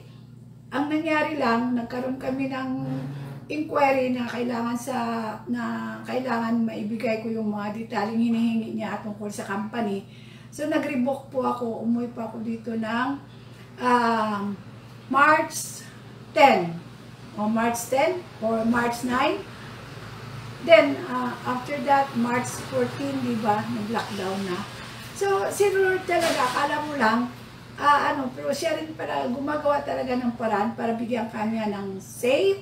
Ang nangyari lang, nagkaroon kami ng inquiry na kailangan maibigay ko yung mga detaling hinihingi niya tungkol sa company. So nag-rebook po ako, umuwi pa ako dito ng March 10. O March 10 or March 9. Then, after that, March 14, di ba, nag-lockdown na. So, si Lord talaga, akala mo lang, pero siya rin para gumagawa talaga ng paraan para bigyan kanya ng safe,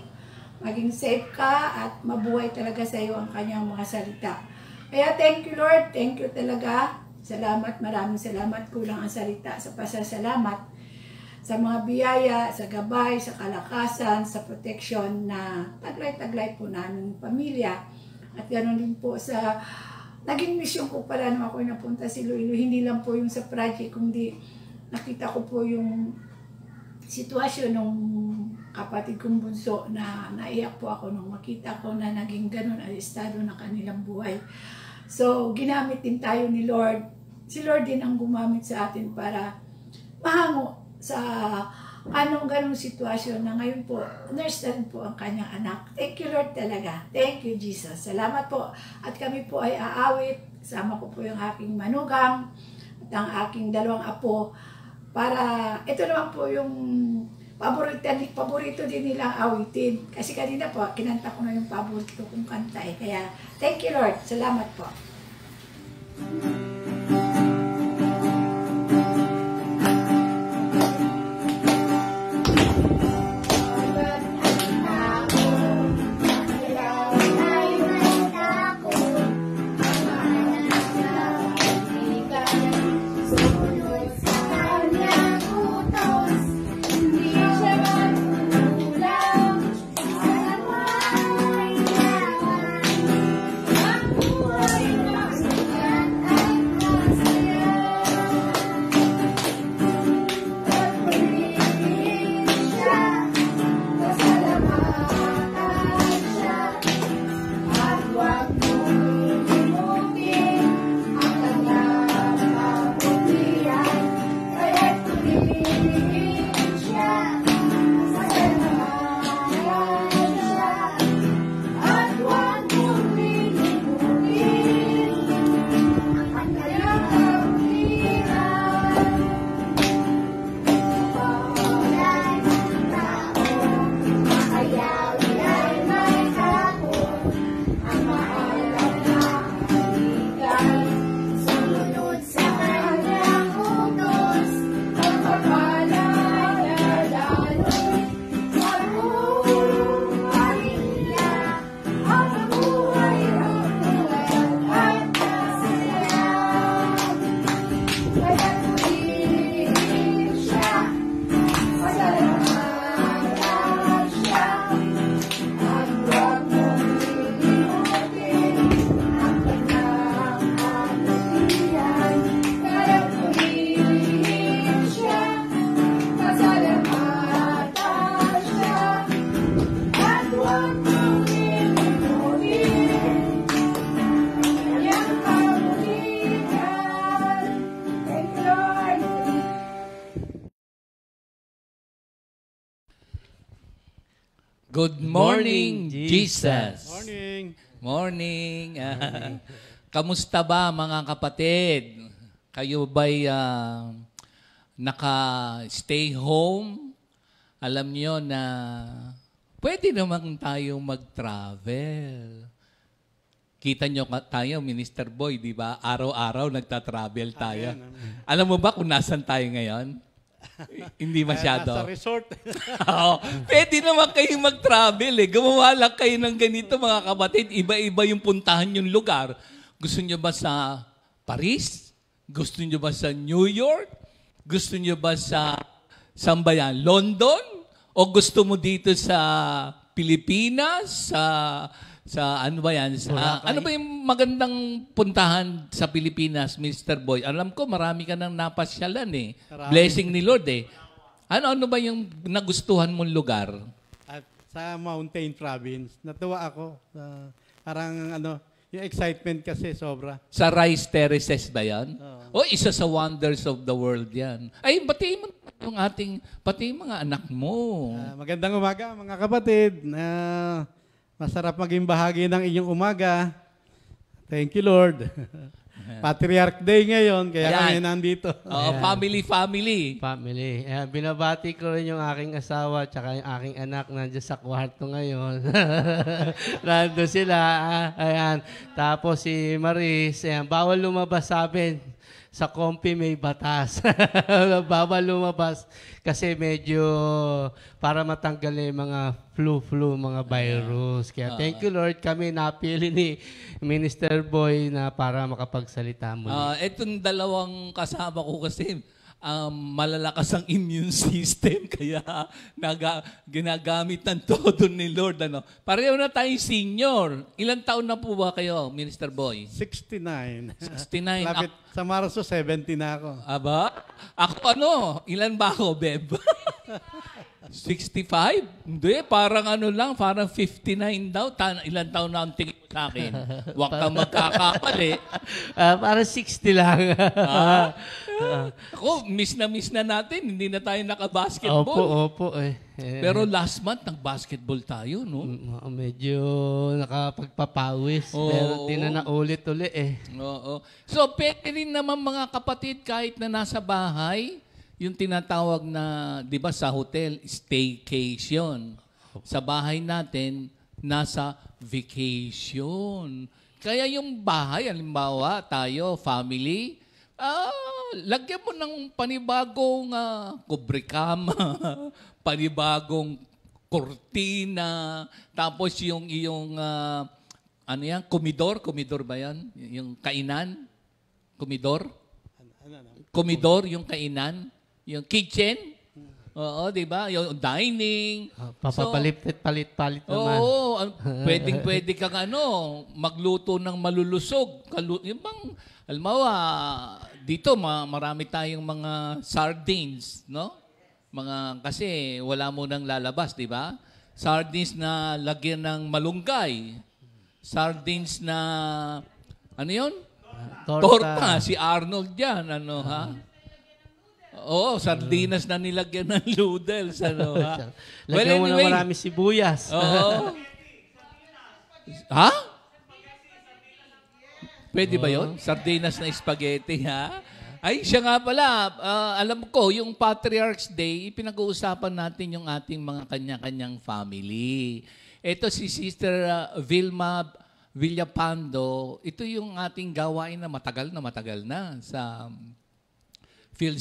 maging safe ka, at mabuhay talaga sa iyo ang kanyang mga salita. Kaya, thank you Lord, thank you talaga. Salamat, maraming salamat, kulang ang salita sa pasasalamat. Sa mga biyaya, sa gabay, sa kalakasan, sa protection na taglay-taglay po namin pamilya. At ganoon din po sa naging mission ko para nung ako napunta sa Iloilo. Hindi lang po yung sa project, kundi nakita ko po yung sitwasyon ng kapatid kong bunso na naiyak po ako nung makita ko na naging ganoon ang estado ng kanilang buhay. So, ginamit din tayo ni Lord. Si Lord din ang gumamit sa atin para mahango sa anong ganong sitwasyon na ngayon po, nurse na rin po ang kanyang anak. Thank you Lord talaga. Thank you Jesus. Salamat po. At kami po ay aawit. Kasama ko po yung aking manugang at ang aking dalawang apo. Para, ito naman po yung paborito din nilang awitin. Kasi kanina po, kinanta ko na yung paborito kong kanta eh. Kaya, thank you Lord. Salamat po. Good morning, Jesus. Morning. Morning. Kamusta ba mga kapatid? Kayo ba'y naka-stay home? Alam nyo na pwede naman tayong mag-travel. Kita nyo tayo, Minister Boy, di ba? Araw-araw nagta-travel tayo. Alam mo ba kung nasan tayo ngayon? Hindi masyado. Nasa resort. Oo. Pwede naman kayo mag-travel eh. Gumawa lang kayo ng ganito mga kapatid. Iba-iba yung puntahan yung lugar. Gusto nyo ba sa Paris? Gusto nyo ba sa New York? Gusto nyo ba sa saan ba yan? London? O gusto mo dito sa Pilipinas? Sa ano ba yan? Ano ba yung magandang puntahan sa Pilipinas, Mr. Boy? Alam ko, marami ka nang napasyalan eh. Marami. Blessing ni Lord eh. Ano ba yung nagustuhan mong lugar? At sa Mountain Province, natuwa ako. Parang yung excitement kasi sobra. Sa Rice Terraces ba yan? O isa sa wonders of the world yan. Ay, batiin mo yung pati yung mga anak mo. Magandang umaga mga kapatid. Masarap maging bahagi ng inyong umaga. Thank you, Lord. Patriarch Day ngayon, kaya kami nandito. Family. Family. Binabati ko rin yung aking asawa at yung aking anak nandiyan sa kwarto ngayon. Nando sila. Ayan. Tapos si Maris, bawal lumabas sa amin. Sa Kompi may batas. Bawal lumabas kasi medyo para matanggal yung mga flu, mga virus. Kaya thank you Lord, kami napili ni Minister Boy na para makapagsalita muli. Itong dalawang kasama ko kasi malalakas ang immune system kaya ginagamit ng todo ni Lord. Pareho na tayong senior. Ilang taon na po ba kayo, Minister Boy? 69. 69. Lapit sa Marso, 70 na ako. Aba? Ako ilan ba ako, Beb? 65? Hindi, parang ano lang, parang 59 daw. Ilan taon na ang tingin mo sa akin? Huwag kang magkakapali. Para 60 lang. Ako, miss na natin. Hindi na tayo naka-basketball. Opo. Pero last month, nag-basketball tayo, no? Medyo nakapagpapawis. Pero di na naulit-uli Oo. So, pwede rin naman mga kapatid, kahit na nasa bahay, yung tinatawag na, di ba sa hotel, staycation. Sa bahay natin, nasa vacation. Kaya yung bahay, halimbawa, tayo, family, lagyan mo ng panibagong kubrikama, panibagong kortina, tapos yung iyong, ano yan, komidor ba yan? Yung kainan? Komidor? Komidor, yung kainan? Yung kitchen? Oo, di ba? Yung dining. Papapalit-palit naman. Oo, pwede kang magluto ng malulusog. Yung bang, halimbawa, dito marami tayong mga sardines, no? Kasi wala mo nang lalabas, di ba? Sardines na lagyan ng malunggay. Sardines na, ano yun? Torta. Si Arnold yan, Oo, sardinas na nilagyan ng noodles, Lagyan mo na marami sibuyas. Oo. Ha? Pwede ba yun? Sardinas na spaghetti, ha? Ay, siya nga pala, alam ko, yung Patriarch's Day, pinag-uusapan natin yung ating mga kanya-kanyang family. Ito si Sister Vilma Villapando, ito yung ating gawain na matagal na sa Phil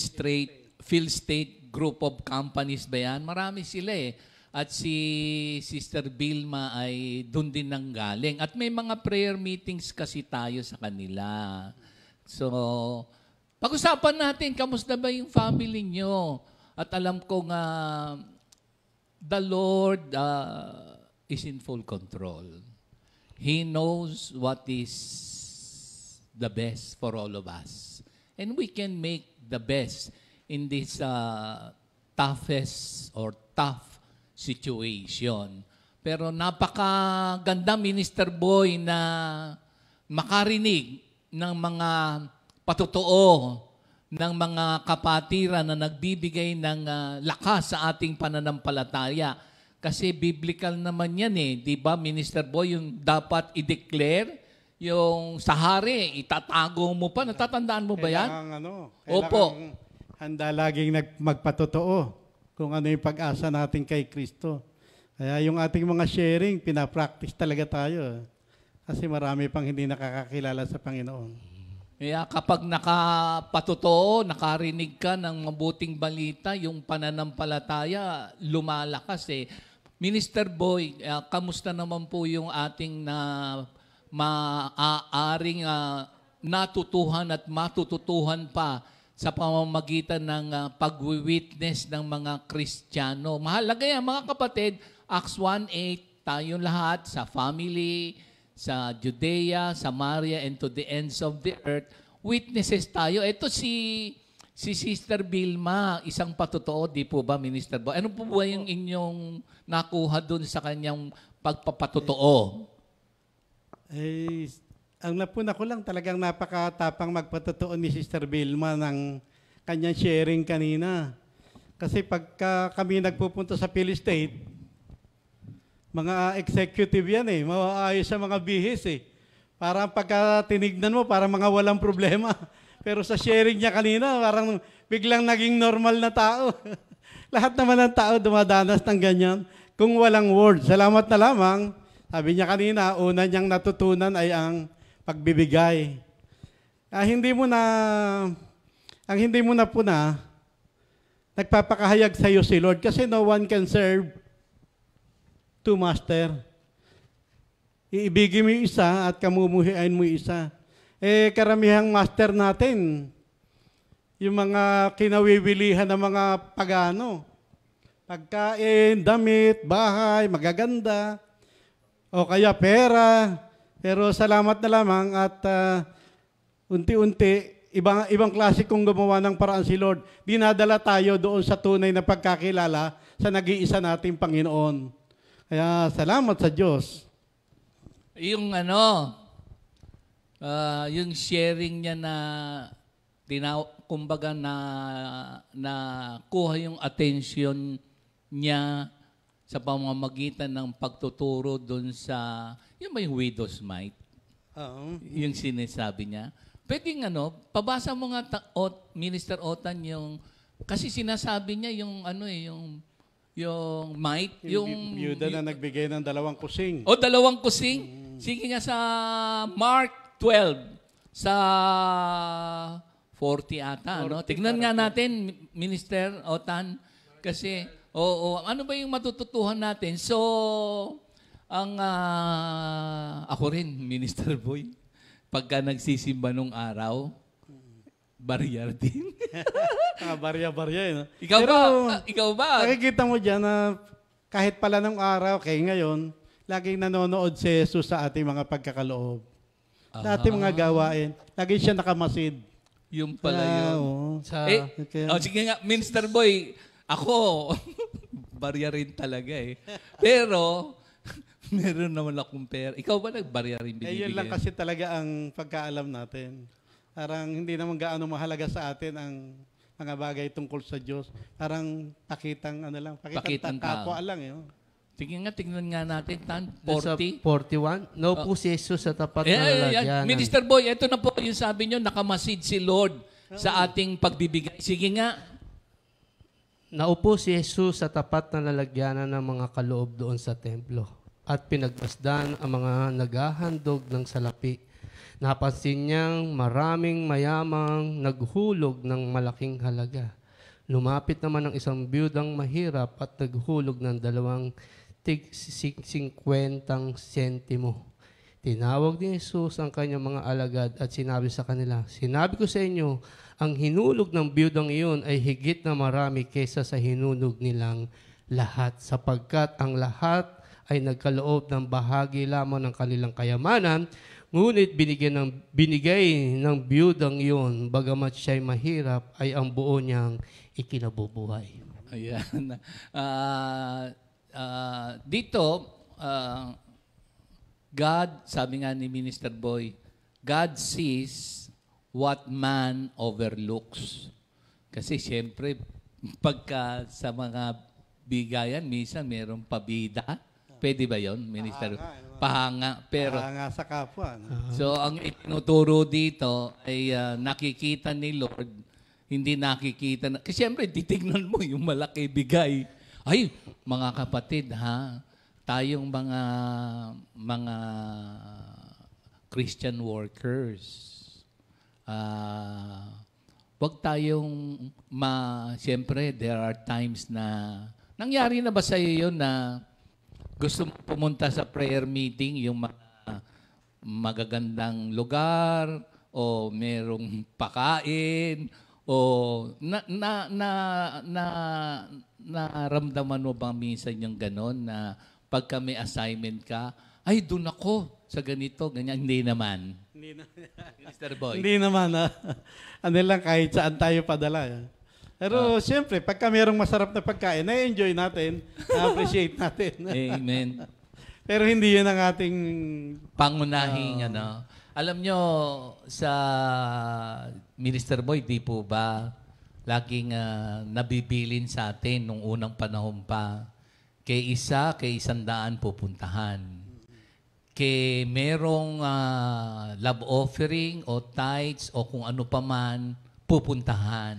State Group of Companies ba yan? Marami sila At si Sister Vilma ay doon din nanggaling. At may mga prayer meetings kasi tayo sa kanila. So, pag-usapan natin, kamusta ba yung family nyo? At alam ko nga, the Lord is in full control. He knows what is the best for all of us. And we can make the best in this toughest or tough situation. Pero napakaganda, Minister Boy, na makarinig ng mga patotoo ng mga kapatiran na nagbibigay ng lakas sa ating pananampalataya. Kasi biblical naman yan di ba, Minister Boy, yung dapat i-declare, yung sa hari, itatago mo pa. Natatandaan mo ba yan? Opo. Handa laging magpatotoo kung ano yung pag-asa natin kay Kristo. Kaya yung ating mga sharing, pinapractice talaga tayo. Kasi marami pang hindi nakakakilala sa Panginoon. Kaya kapag nakapatotoo, nakarinig ka ng mabuting balita, yung pananampalataya, lumalakas Minister Boy, kamusta naman po yung ating maaaring natutuhan at matututuhan pa sa pamamagitan ng pag-witness ng mga Kristiyano? Mahalaga yan, mga kapatid. Acts 1:8, tayo lahat sa family, sa Judea, Samaria, and to the ends of the earth, witnesses tayo. Ito si Sister Vilma, isang patotoo, di po ba, Minister Boy? Ano po ba yung inyong nakuha dun sa kanyang pagpapatotoo? Ang napuna ko lang, talagang napakatapang magpatotoo ni Sister Vilma ng kanyang sharing kanina. Kasi pagka kami nagpupunta sa Phil State, mga executive yan maayos sa mga bihis Parang pagka tinignan mo, parang mga walang problema. Pero sa sharing niya kanina, parang biglang naging normal na tao. Lahat naman ng tao dumadanas ng ganyan. Kung walang word, salamat na lamang. Sabi niya kanina, una niyang natutunan ay ang pagbibigay. Ang hindi mo na puna, nagpapakahayag sa iyo si Lord kasi no one can serve two master. Iibigin mo yung isa at kamumuhian mo yung isa. Karamihang master natin, yung mga kinawiwilihan ng mga pagano. Pagkain, damit, bahay, magaganda, o kaya pera. Pero salamat na lamang at unti-unti, ibang klase kung gumawa ng paraan si Lord. Dinadala tayo doon sa tunay na pagkakilala sa nag-iisa nating Panginoon. Kaya salamat sa Diyos. Yung yung sharing niya na kumbaga na kuha yung attention niya sa pamamagitan ng pagtuturo doon sa, yung may widow's mite, yung sinasabi niya. Pwedeng pabasa mo nga, Minister Otan, yung, kasi sinasabi niya yung yung mite, yung byuda na nagbigay ng 2 kusing. 2 kusing. Sige nga sa Mark 12, sa 40 ata, no? Tignan nga natin, Minister Otan, kasi, ano ba yung matututuhan natin? So, ako rin, Minister Boy, pagka nagsisimba nung araw, barya din. Barya-barya, no? Ikaw ba? Nakikita mo dyan na kahit pala nung araw, kaya ngayon, laging nanonood si Jesus sa ating mga pagkakaloob. Sa ating mga gawain. Lagi siya nakamasid. Yung pala yun. Okay. Sige nga, Minister Boy, ako, barya rin talaga eh. Pero, meron naman akong pera. Ikaw ba nagbarya rin binibigay? Yun lang kasi talaga ang pagkaalam natin. Parang hindi naman gaano mahalaga sa atin ang mga bagay tungkol sa Diyos. Parang pakitang kapwa lang. Sige nga, tingnan nga natin, 40. 41? No po si Jesus sa tapat ng lalagyanan. Minister Boy, ito na po yung sabi nyo, nakamasid si Lord sa ating pagbibigay. Sige nga. Naupo si Jesus sa tapat ng lalagyanan ng mga kaloob doon sa templo at pinagmasdan ang mga naghahandog ng salapi. Napansin niyang maraming mayamang naghulog ng malaking halaga. Lumapit naman ang isang biyudang mahirap at naghulog ng 50 sentimo. Tinawag ni Jesus ang kanyang mga alagad at sinabi sa kanila, "Sinabi ko sa inyo, ang hinulog ng biyudang iyon ay higit na marami kaysa sa hinulog nilang lahat, sapagkat ang lahat ay nagkaloob ng bahagi lamang ng kanilang kayamanan, ngunit binigay ng biyudang iyon, bagamat siya'y mahirap, ay ang buo niyang ikinabubuhay." Ayan. Dito, God, sabi nga ni Minister Boy, God sees what man overlooks. Kasi siyempre, pagka sa mga bigayan, minsan mayroong pabida. Pwede ba yon, Minister? Pahanga. Pero, pahanga sa kapwa. So, ang itinuturo dito ay nakikita ni Lord, hindi nakikita. Kasi siyempre, titignan mo yung malaki bigay. Ay, mga kapatid, tayong mga Christian workers, wag tayong siyempre, there are times na, nangyari na ba sa iyo yun na gusto mo pumunta sa prayer meeting, yung mga magagandang lugar, o merong pakain, o naramdaman mo bang minsan yung gano'n na pagka may assignment ka, ay, doon ako sa ganito, ganyan. Hindi naman. Mr. Boy. Hindi naman. Ano lang, kahit saan tayo padala. Pero siyempre, pagka mayroong masarap na pagkain, na-enjoy natin, na-appreciate natin. Amen. Pero hindi yun ang ating pangunahing Alam nyo, sa Minister Boy, di po ba, laging nabibilin sa atin nung unang panahon pa, kay 100 pupuntahan. Kay merong love offering o tithes o kung ano pa man, pupuntahan.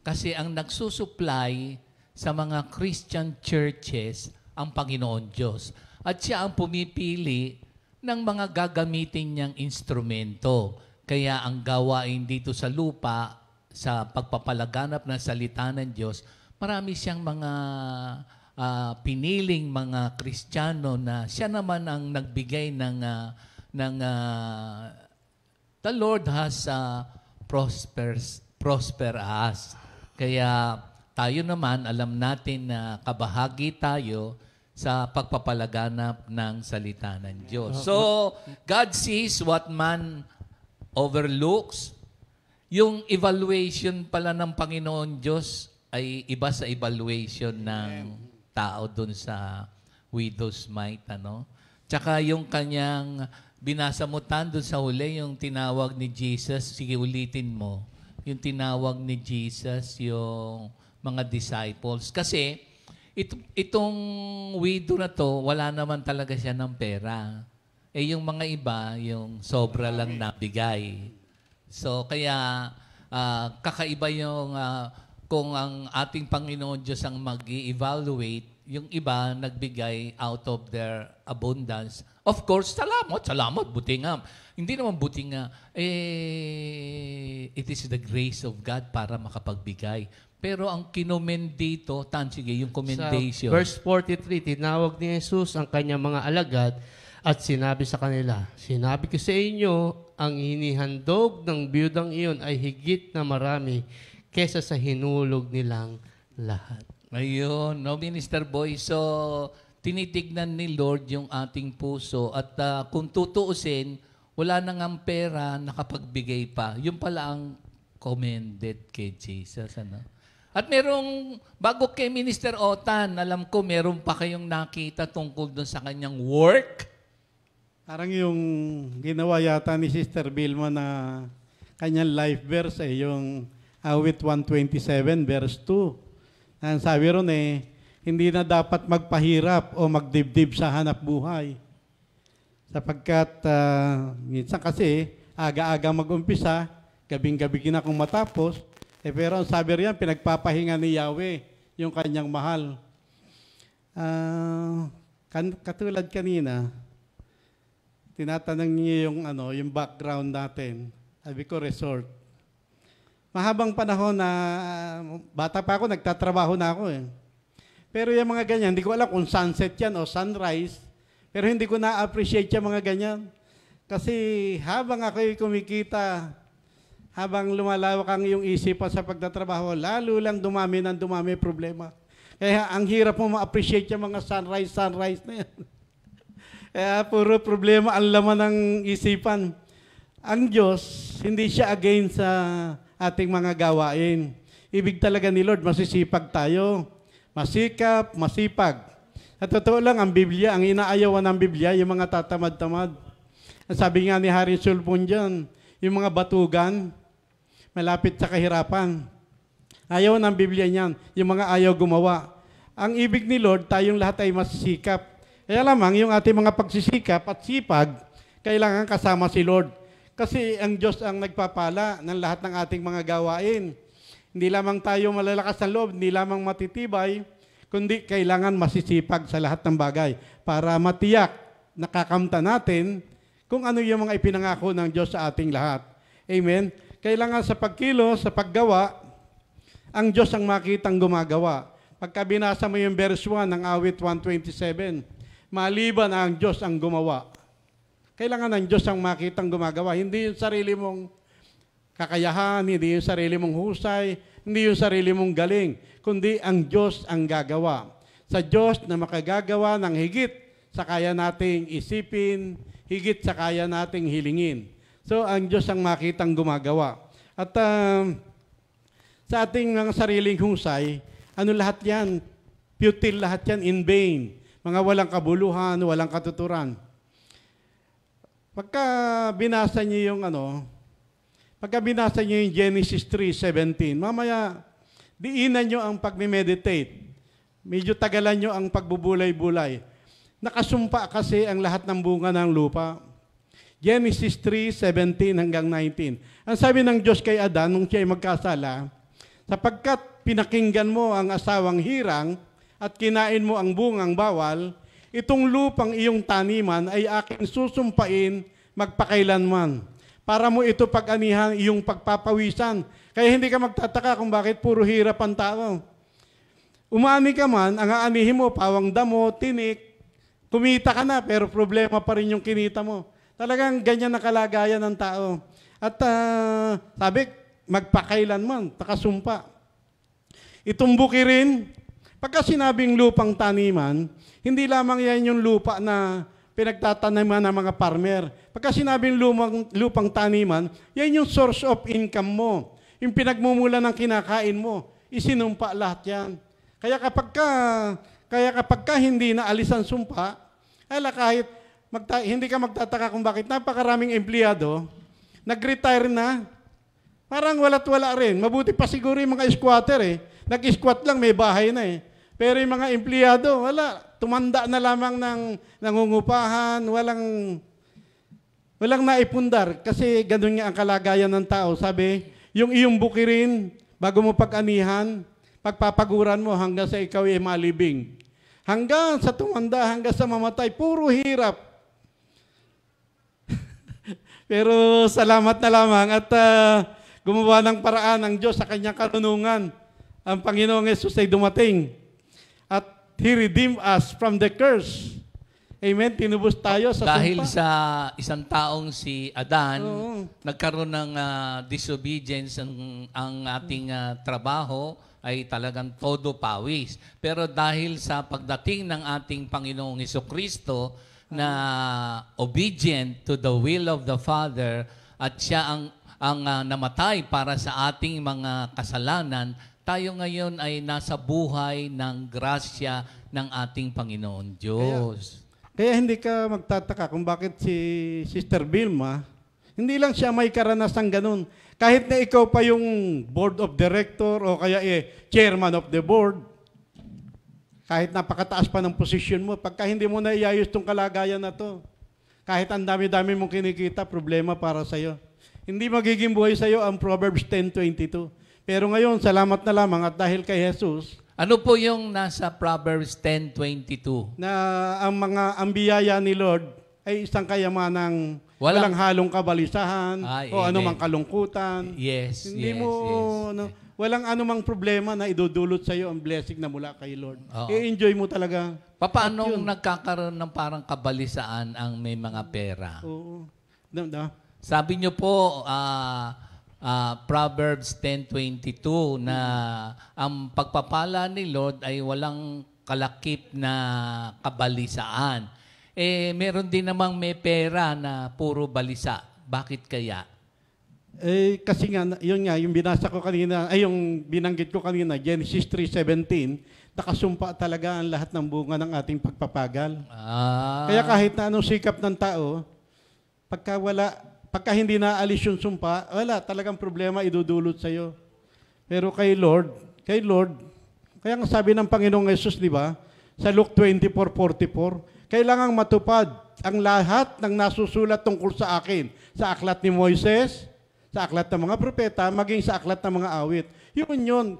Kasi ang nagsusupply sa mga Christian churches ang Panginoon Diyos. At siya ang pumipili ng mga gagamitin niyang instrumento. Kaya ang gawain dito sa lupa, sa pagpapalaganap ng salita ng Diyos, marami siyang mga piniling mga Kristiyano na siya naman ang nagbigay ng the Lord has prosper us. Kaya tayo naman, alam natin na kabahagi tayo sa pagpapalaganap ng salita ng Diyos. So, God sees what man overlooks, yung evaluation pala ng Panginoon Diyos ay iba sa evaluation ng tao dun sa widow's mite, ano? Tsaka yung kanyang binasamutan dun sa huli, yung tinawag ni Jesus, sige ulitin mo, yung tinawag ni Jesus, yung mga disciples. Kasi itong widow na to, wala naman talaga siya ng pera. Eh yung mga iba, yung sobra lang nabigay. So kaya kakaiba yung kung ang ating Panginoon Diyos ang mag-i-evaluate, yung iba nagbigay out of their abundance. Of course, salamat, buti nga. Hindi naman buti nga, it is the grace of God para makapagbigay. Pero ang kinommend dito, sige, yung commendation. Sa verse 43, tinawag ni Jesus ang kanyang mga alagad at sinabi sa kanila, sinabi ko sa inyo, ang hinihandog ng biyudang iyon ay higit na marami kesa sa hinulog nilang lahat. Ayun, no, Minister Boy. So, tinitignan ni Lord yung ating puso at kung tutuusin, wala nang ang pera nakapagbigay pa. Yun pala ang commended kay Jesus. Ano? At merong, bago kay Minister Otan, alam ko meron pa kayong nakita tungkol doon sa kanyang work. Parang yung ginawa yata ni Sister Vilma na kanyang life verse yung awit 127 verse 2. Ang sabi ron hindi na dapat magpahirap o magdibdib sa hanap buhay. Sapagkat minsan kasi aga-aga mag-umpisa, gabing-gabi na kung matapos, pero ang sabi riyan, pinagpapahinga ni Yahweh yung kanyang mahal. Katulad kanina, tinatanong niyo yung background natin. Sabi ko, resort. Mahabang panahon na bata pa ako, nagtatrabaho na ako . Pero yung mga ganyan, hindi ko alam kung sunset yan o sunrise, pero hindi ko na-appreciate yung mga ganyan. Kasi habang ako'y kumikita, habang lumalawak ang iyong isipan sa pagtatrabaho, lalo lang dumami problema. Kaya ang hirap mo ma-appreciate yung mga sunrise na yan. Kaya puro problema ang laman ng isipan. Ang Diyos, hindi siya against sa ating mga gawain. Ibig talaga ni Lord, masisipag tayo. Masikap, masipag. At totoo lang, ang Biblia, ang inaayawan ng Biblia, yung mga tatamad-tamad. Sabi nga ni Harry Sulpon dyan, yung mga batugan, malapit sa kahirapan. Ayaw ng Biblia niyan, yung mga ayaw gumawa. Ang ibig ni Lord, tayong lahat ay masisikap. Kaya lamang, yung ating mga pagsisikap at sipag, kailangan kasama si Lord. Kasi ang Diyos ang nagpapala ng lahat ng ating mga gawain. Hindi lamang tayo malalakas ng loob, hindi lamang matitibay, kundi kailangan masisipag sa lahat ng bagay para matiyak, nakakamta natin kung ano yung mga ipinangako ng Diyos sa ating lahat. Amen? Kailangan sa pagkilos, sa paggawa, ang Diyos ang makitang gumagawa. Pagka binasa mo yung verse 1 ng awit 127, maliban ang Diyos ang gumawa. Kailangan ng Diyos ang makitang gumagawa. Hindi yung sarili mong kakayahan, hindi yung sarili mong husay, hindi yung sarili mong galing, kundi ang Diyos ang gagawa. Sa Diyos na makagagawa ng higit sa kaya nating isipin, higit sa kaya nating hilingin. So, ang Diyos ang makitang gumagawa. At sa ating mga sariling husay, ano lahat yan? Futile lahat yan, in vain. Mga walang kabuluhan, walang katuturan. Pagka binasa niyo yung Genesis 3:17, mamaya diinan nyo ang pag-meditate. Medyo tagalan nyo ang pagbubulay-bulay. Nakasumpa kasi ang lahat ng bunga ng lupa. Genesis 3:17 hanggang 19. Ang sabi ng Diyos kay Adan nung siya ay magkasala, sapagkat pinakinggan mo ang asawang hirang at kinain mo ang bungang bawal, itong lupang iyong taniman ay aking susumpain magpakailanman. Para mo ito pag-anihan iyong pagpapawisan. Kaya hindi ka magtataka kung bakit puro hirap ang tao. Umani ka man, ang aanihin mo, pawang damo, tinik, kumita ka na, pero problema pa rin yung kinita mo. Talagang ganyan na kalagayan ng tao. At sabi, magpakailanman, takasumpa. Itumbuki rin, pagka sinabing lupang taniman, hindi lamang yan yung lupa na pinagtataniman ng mga farmer. Pagka sinabing lupang taniman, yan yung source of income mo. Yung pinagmumula ng kinakain mo. Isinumpa lahat yan. Kaya kapag hindi naalis ang sumpa, kahit hindi ka magtataka kung bakit napakaraming empleyado, nag-retire na, parang wala't wala rin. Mabuti pa siguro yung mga squatter eh. Nag-squat lang, may bahay na eh. Pero yung mga empleyado, wala. Tumanda na lamang ng nangungupahan, walang naipundar. Kasi ganun nga ang kalagayan ng tao. Sabi, yung iyong bukirin, bago mo pag-anihan, pagpapaguran mo hanggang sa ikaw ay malibing. Hanggang sa tumanda, hanggang sa mamatay, puro hirap. Pero salamat na lamang at gumawa ng paraan ng Diyos sa kanyang karunungan. Ang Panginoong Yesus ay dumating at He redeemed us from the curse. Amen? Tinubos tayo sa dahil sumpa. sa isang taong si Adan, Oo. nagkaroon ng disobedience ang ating trabaho ay talagang todo pawis. Pero dahil sa pagdating ng ating Panginoong Hesukristo na obedient to the will of the Father at siya ang namatay para sa ating mga kasalanan, tayo ngayon ay nasa buhay ng grasya ng ating Panginoon Diyos. Kaya hindi ka magtataka kung bakit si Sister Vilma, hindi lang siya may karanasang ganun. Kahit na ikaw pa yung board of director o kaya chairman of the board, kahit napakataas pa ng posisyon mo, pagka hindi mo na iayos itong kalagayan na to, kahit ang dami-dami mong kinikita, problema para sa'yo. Hindi magiging buhay sa'yo ang Proverbs 10:22. Pero ngayon, salamat na lamang at dahil kay Jesus, Ano po yung nasa Proverbs 10:22? na ang biyaya ni Lord ay isang kayamanang walang halong kabalisahan o amen. anumang kalungkutan. Yes, Hindi yes, mo, yes. walang anumang problema na idudulot sa iyo ang blessing na mula kay Lord. Oo. I-enjoy mo talaga. Paano At yun. nagkakaroon ng parang kabalisaan ang may mga pera? Oo. Sabi niyo po, Proverbs 10:22 na ang pagpapala ni Lord ay walang kalakip na kabalisaan. Meron din namang may pera na puro balisa. Bakit kaya? Kasi nga, yun nga, yung binasa ko kanina, yung binanggit ko kanina, Genesis 3:17, nakasumpa talaga ang lahat ng bunga ng ating pagpapagal. Kaya kahit na anong sikap ng tao, pagka hindi naalis yung sumpa, wala, talagang problema idudulot sa'yo. Pero kay Lord, kaya nga sabi ng Panginoong Yesus, di ba, sa Luke 24:44, kailangang matupad ang lahat ng nasusulat tungkol sa akin, sa aklat ni Moises, sa aklat ng mga propeta, maging sa aklat ng mga awit. Yun.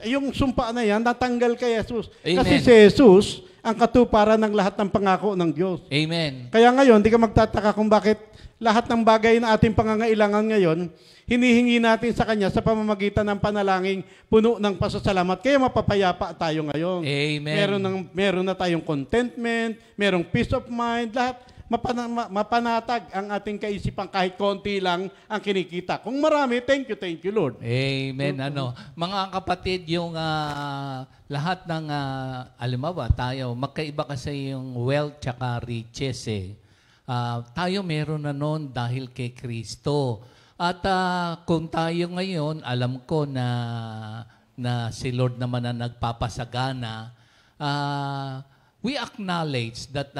Yung sumpa na yan, natanggal kay Jesus. Amen. Kasi si Jesus, ang katuparan ng lahat ng pangako ng Diyos. Amen. Kaya ngayon, di ka magtataka kung bakit lahat ng bagay na ating pangangailangan ngayon, hinihingi natin sa Kanya sa pamamagitan ng panalangin puno ng pasasalamat. Kaya mapapayapa tayo ngayon. Amen. Meron na tayong contentment, merong peace of mind, lahat mapanatag ang ating kaisipan kahit konti lang ang kinikita. Kung marami, thank you Lord. Amen. Mga kapatid, yung lahat ng alimawa, tayo, magkaiba kasi yung wealth tsaka riches tayo meron na noon dahil kay Kristo. At kung tayo ngayon, alam ko na si Lord naman na nagpapasagana, we acknowledge that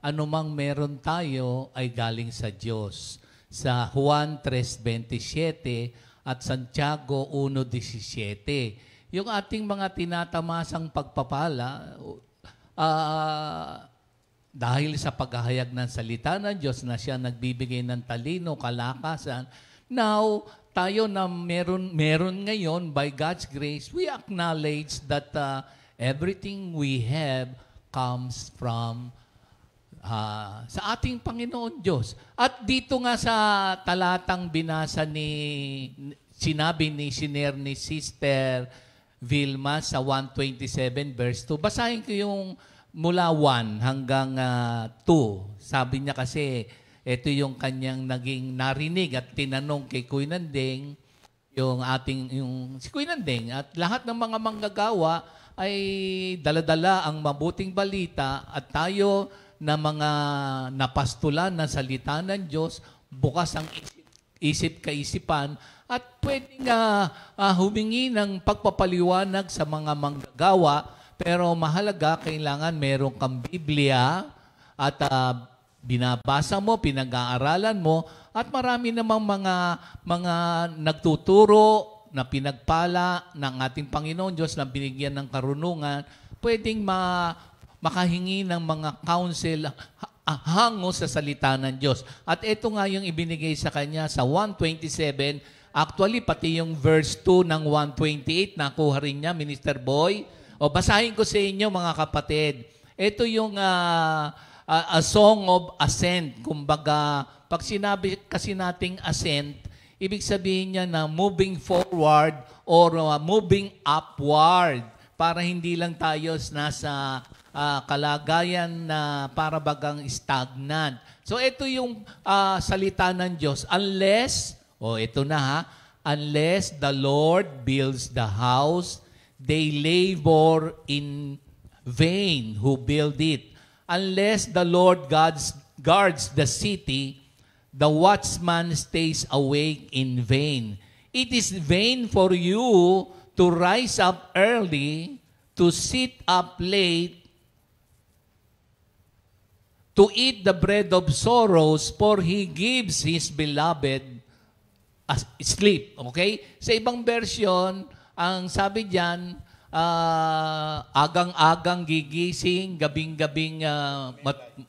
anumang meron tayo ay galing sa Diyos. Sa Juan 3:27 at Santiago 1:17. Yung ating mga tinatamasang pagpapala, dahil sa paghahayag ng salita ng Diyos na siya nagbibigay ng talino, kalakasan, now, tayo na meron ngayon, by God's grace, we acknowledge that everything we have comes from sa ating Panginoon Diyos. At dito nga sa talatang binasa sinabi ni Sister Vilma sa 127 verse 2, basahin ko yung mula 1 hanggang 2. Sabi niya kasi, ito yung kanyang naging narinig at tinanong kay Kuy Nandeng, si Kuy Nandeng, at lahat ng mga manggagawa ay daladala ang mabuting balita at tayo na mga napastulan na salita ng Diyos, bukas ang isip-kaisipan, at pwedeng humingi ng pagpapaliwanag sa mga manggagawa. Pero mahalaga, kailangan meron kang Biblia at binabasa mo, pinag-aaralan mo, at marami namang mga nagtuturo na pinagpala ng ating Panginoon Diyos na binigyan ng karunungan, pwedeng makahingi ng mga counsel hango sa salita ng Diyos. At ito nga yung ibinigay sa kanya sa 127. Actually, pati yung verse 2 ng 128, nakuha rin niya, Minister Boy. O, basahin ko sa inyo, mga kapatid. Ito yung a song of ascent. Kumbaga, pag sinabi kasi nating ascent, ibig sabihin niya na moving forward or moving upward para hindi lang tayo nasa kalagayan na para bagang stagnant. So ito yung salita ng Diyos. Unless, ito na unless the Lord builds the house, they labor in vain who build it. Unless the Lord guards the city, the watchman stays awake in vain. It is vain for you to rise up early, to sit up late, to eat the bread of sorrows, for He gives His beloved sleep. Okay? Sa ibang version, ang sabi diyan, agang-agang gigising, gabing-gabing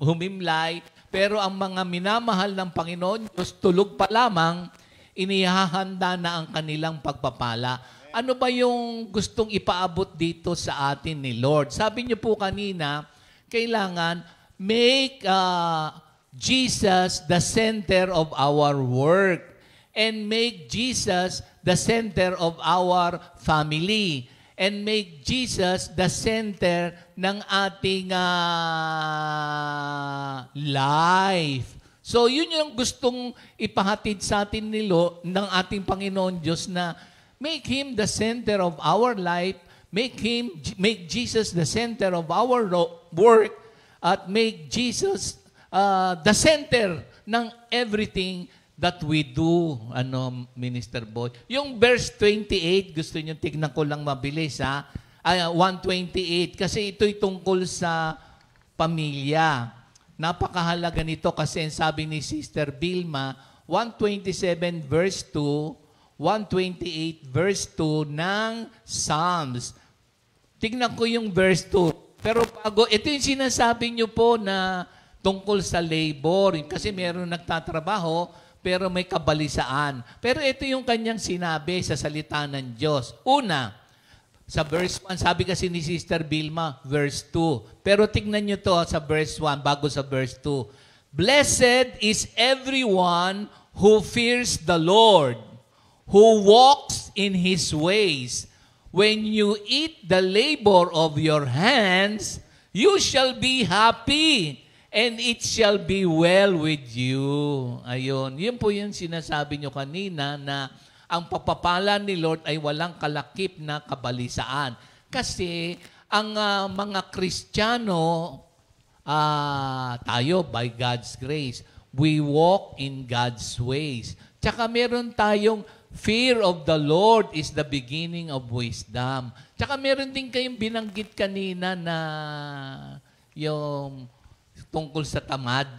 humimlay, pero ang mga minamahal ng Panginoon Diyos, tulog pa lamang, inihahanda na ang kanilang pagpapala. Ano ba yung gustong ipaabot dito sa atin ni Lord? Sabi niyo po kanina, kailangan make Jesus the center of our work and make Jesus the center of our family and make Jesus the center ng ating life. So yun yung gustong ipahatid sa atin ng ating Panginoon Diyos na make Him the center of our life, make Jesus the center of our work, at make Jesus the center ng everything that we do, Minister Boy. Yung verse 28, gusto nyo tignan ko lang mabilis, 128, kasi ito'y tungkol sa pamilya. Napakahalaga nito kasi sabi ni Sister Vilma, 127 verse 2, 128 verse 2 ng Psalms. Tignan ko yung verse 2. Pero ito yung sinasabi nyo po na tungkol sa labor, kasi meron nagtatrabaho, pero may kabalisaan. Pero ito yung kanyang sinabi sa salita ng Diyos. Una, sa verse 1, sabi kasi ni Sister Vilma, verse 2. Pero tingnan nyo to sa verse 1, bago sa verse 2. Blessed is everyone who fears the Lord, who walks in His ways. When you eat the labor of your hands, you shall be happy, and it shall be well with you. Ayun. Yun po yung sinasabi nyo kanina na ang pagpapala ni Lord ay walang kalakip na kabalisaan. Kasi ang mga Kristiyano, tayo by God's grace, we walk in God's ways. Tsaka meron tayong fear of the Lord is the beginning of wisdom. Tsaka meron din kayong binanggit kanina na yung tungkol sa tamad.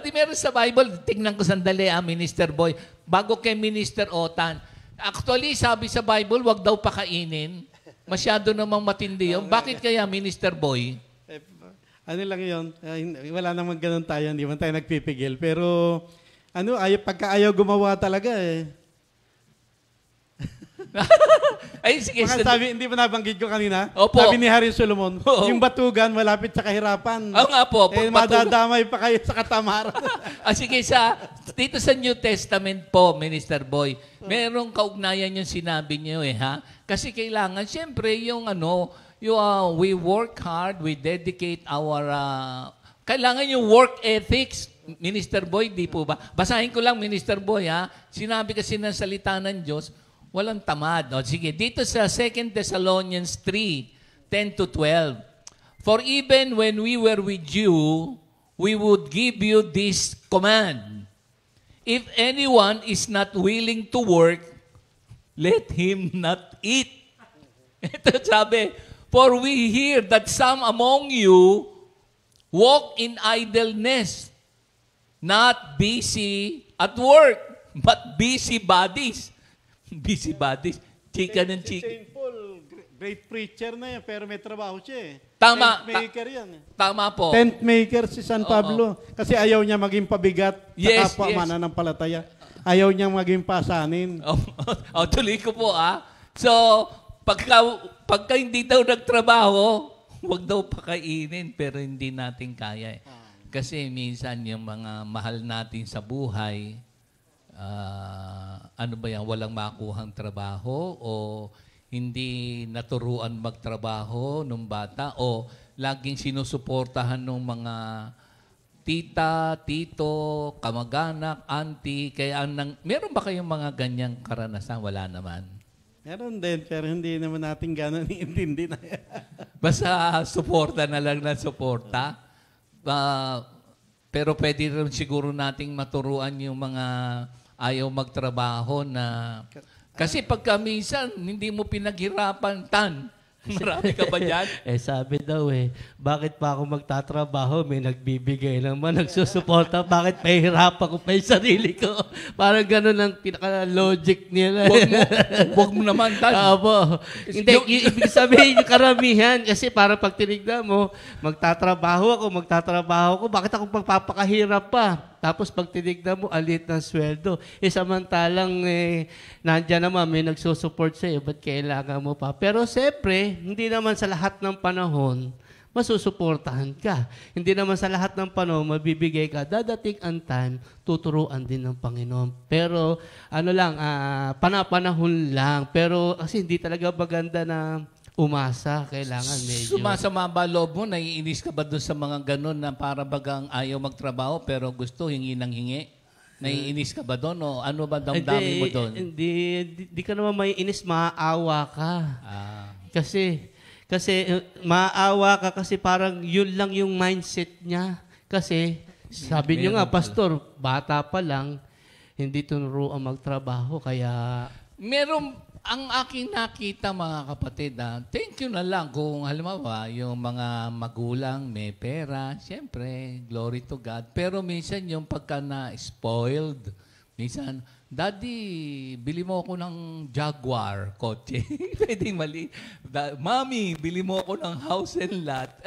Di meron sa Bible, tingnan ko sandali, Minister Boy. Bago kay Minister Otan. Actually, sabi sa Bible, wag daw pakainin. Masyado namang matindi yun. Bakit kaya, Minister Boy? Ano lang yun, wala namang ganun tayo, hindi man tayo nagpipigil. Pero, pagka ayaw gumawa talaga eh. Ay, sige. Sabi, hindi ba nabanggit ko kanina? Opo. Sabi ni Harry Solomon, Oo. yung batugan malapit sa kahirapan. Oo nga po. Madadamay pa kayo sa katamaran. Sige, dito sa New Testament po, Minister Boy, merong kaugnayan yung sinabi niyo Kasi kailangan, siyempre, we work hard, we dedicate our, kailangan yung work ethics, Minister Boy, di po ba? Basahin ko lang, Minister Boy, Sinabi kasi ng salita ng Diyos, walang tamad. Sige, dito sa 2 Thessalonians 3, 10-12. For even when we were with you, we would give you this command. If anyone is not willing to work, let him not eat. Ito sabi, for we hear that some among you walk in idleness, not busy at work, but busy bodies. Busy bodies. Chicken and Si chicken. St. Paul, great preacher na yan, pero may trabaho siya eh. Tama. Tent maker yan. Tama po. Tent maker si San Pablo. Kasi ayaw niya maging pabigat Yes, sa kapwa yes. mananampalataya. Ayaw niyang maging pasanin. Tuloy ko po So, pagka hindi daw nagtrabaho, huwag daw pakainin, pero hindi natin kaya eh. Kasi minsan yung mga mahal natin sa buhay, ano ba yan, walang makuhang trabaho o hindi naturuan magtrabaho nung bata o laging sinusuportahan ng mga tita, tito, kamag-anak, auntie. Kaya meron ba kayong mga ganyang karanasan? Wala naman. Meron din, pero hindi naman natin gano'n iintindi na yan. Basta suporta na lang na suporta. Pero pwede rin siguro nating maturuan yung mga ayaw magtrabaho na... Kasi pagka minsan, hindi mo pinaghirapan, marami ka ba dyan? Sabi daw bakit pa ako magtatrabaho? May nagbibigay naman, nagsusuporta. Bakit pahihirapan ko pa yung sarili ko? Parang gano'n ang pinaka-logic nila. Wag mo naman, Tan. Opo. Hindi, ibig sabihin yung karamihan. Kasi para pag tinignan mo, magtatrabaho ako, bakit ako magpapakahirap pa? Tapos pag tinignan mo, alit ng sweldo. Samantalang nandyan naman, may nagsusupport sa'yo, ba't kailangan mo pa? Pero siyempre, hindi naman sa lahat ng panahon, masusuportahan ka. Hindi naman sa lahat ng panahon, mabibigay ka. Dadating ang time, tuturuan din ng Panginoon. Pero, panapanahon lang. Pero, kasi hindi talaga maganda na umasa, kailangan medyo. Sumasama ba loob mo? Naiinis ka ba doon sa mga ganun na para bagang ayaw magtrabaho pero gusto hingi ng hingi? Naiinis ka ba doon? O ano ba damdamin mo doon? Hindi ka naman maiinis, maaawa ka. Kasi maaawa ka kasi parang yun lang yung mindset niya. Kasi sabi niyo nga, Pastor, bata pa lang, hindi tunuruan magtrabaho. Kaya... Ang aking nakita mga kapatid, thank you na lang kung halimbawa yung mga magulang may pera, siyempre, glory to God. Pero minsan yung pagka na-spoiled, minsan, Daddy, bili mo ako ng Jaguar kotse. Pwedeng mali. Mommy, bili mo ako ng house and lot.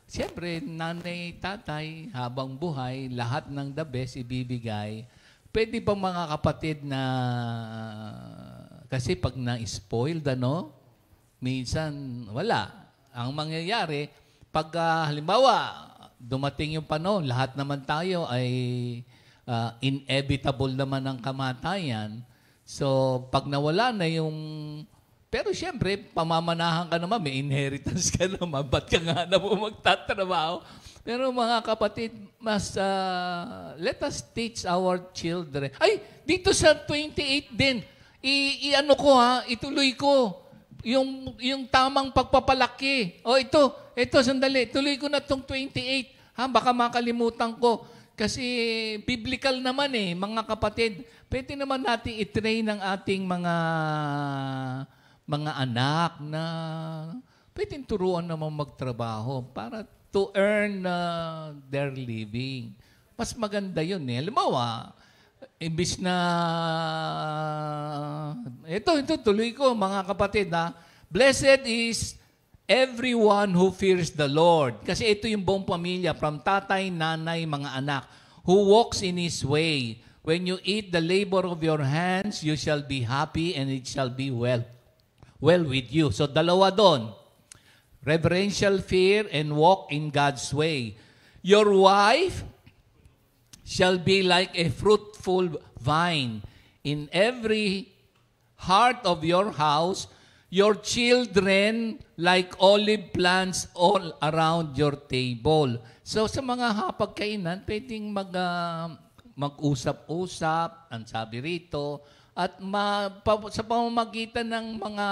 Siyempre, nanay, tatay, habang buhay, lahat ng the best ibibigay. Pwede bang mga kapatid na, kasi pag na-spoiled, minsan wala. Ang mangyayari, pag halimbawa, dumating yung panahon, lahat naman tayo ay inevitable naman ang kamatayan. So, pag nawala na yung... Pero siyempre, pamamanahan ka naman, may inheritance ka naman, ba't ka nga na mo magtatrabaho? Pero mga kapatid, let us teach our children. Ay, dito sa 28 din, ituloy ko yung tamang pagpapalaki. Ito, sandali, tuloy ko na itong 28. Baka makalimutan ko. Kasi biblical naman mga kapatid. Pwede naman natin i-train ang ating mga anak na pwedeng turuan naman magtrabaho para to earn their living. Mas maganda yun Halimbawa, imbis na... Ito, tuloy ko mga kapatid Blessed is everyone who fears the Lord. Kasi ito yung buong pamilya, from tatay, nanay, mga anak, who walks in His way. When you eat the labor of your hands, you shall be happy and it shall be well with you. So dalawa doon. Reverential fear and walk in God's way. Your wife shall be like a fruitful vine in every heart of your house, your children like olive plants all around your table. So sa mga hapagkainan, pwedeng mag-usap-usap, ang sabi rito, at sa pamamagitan ng mga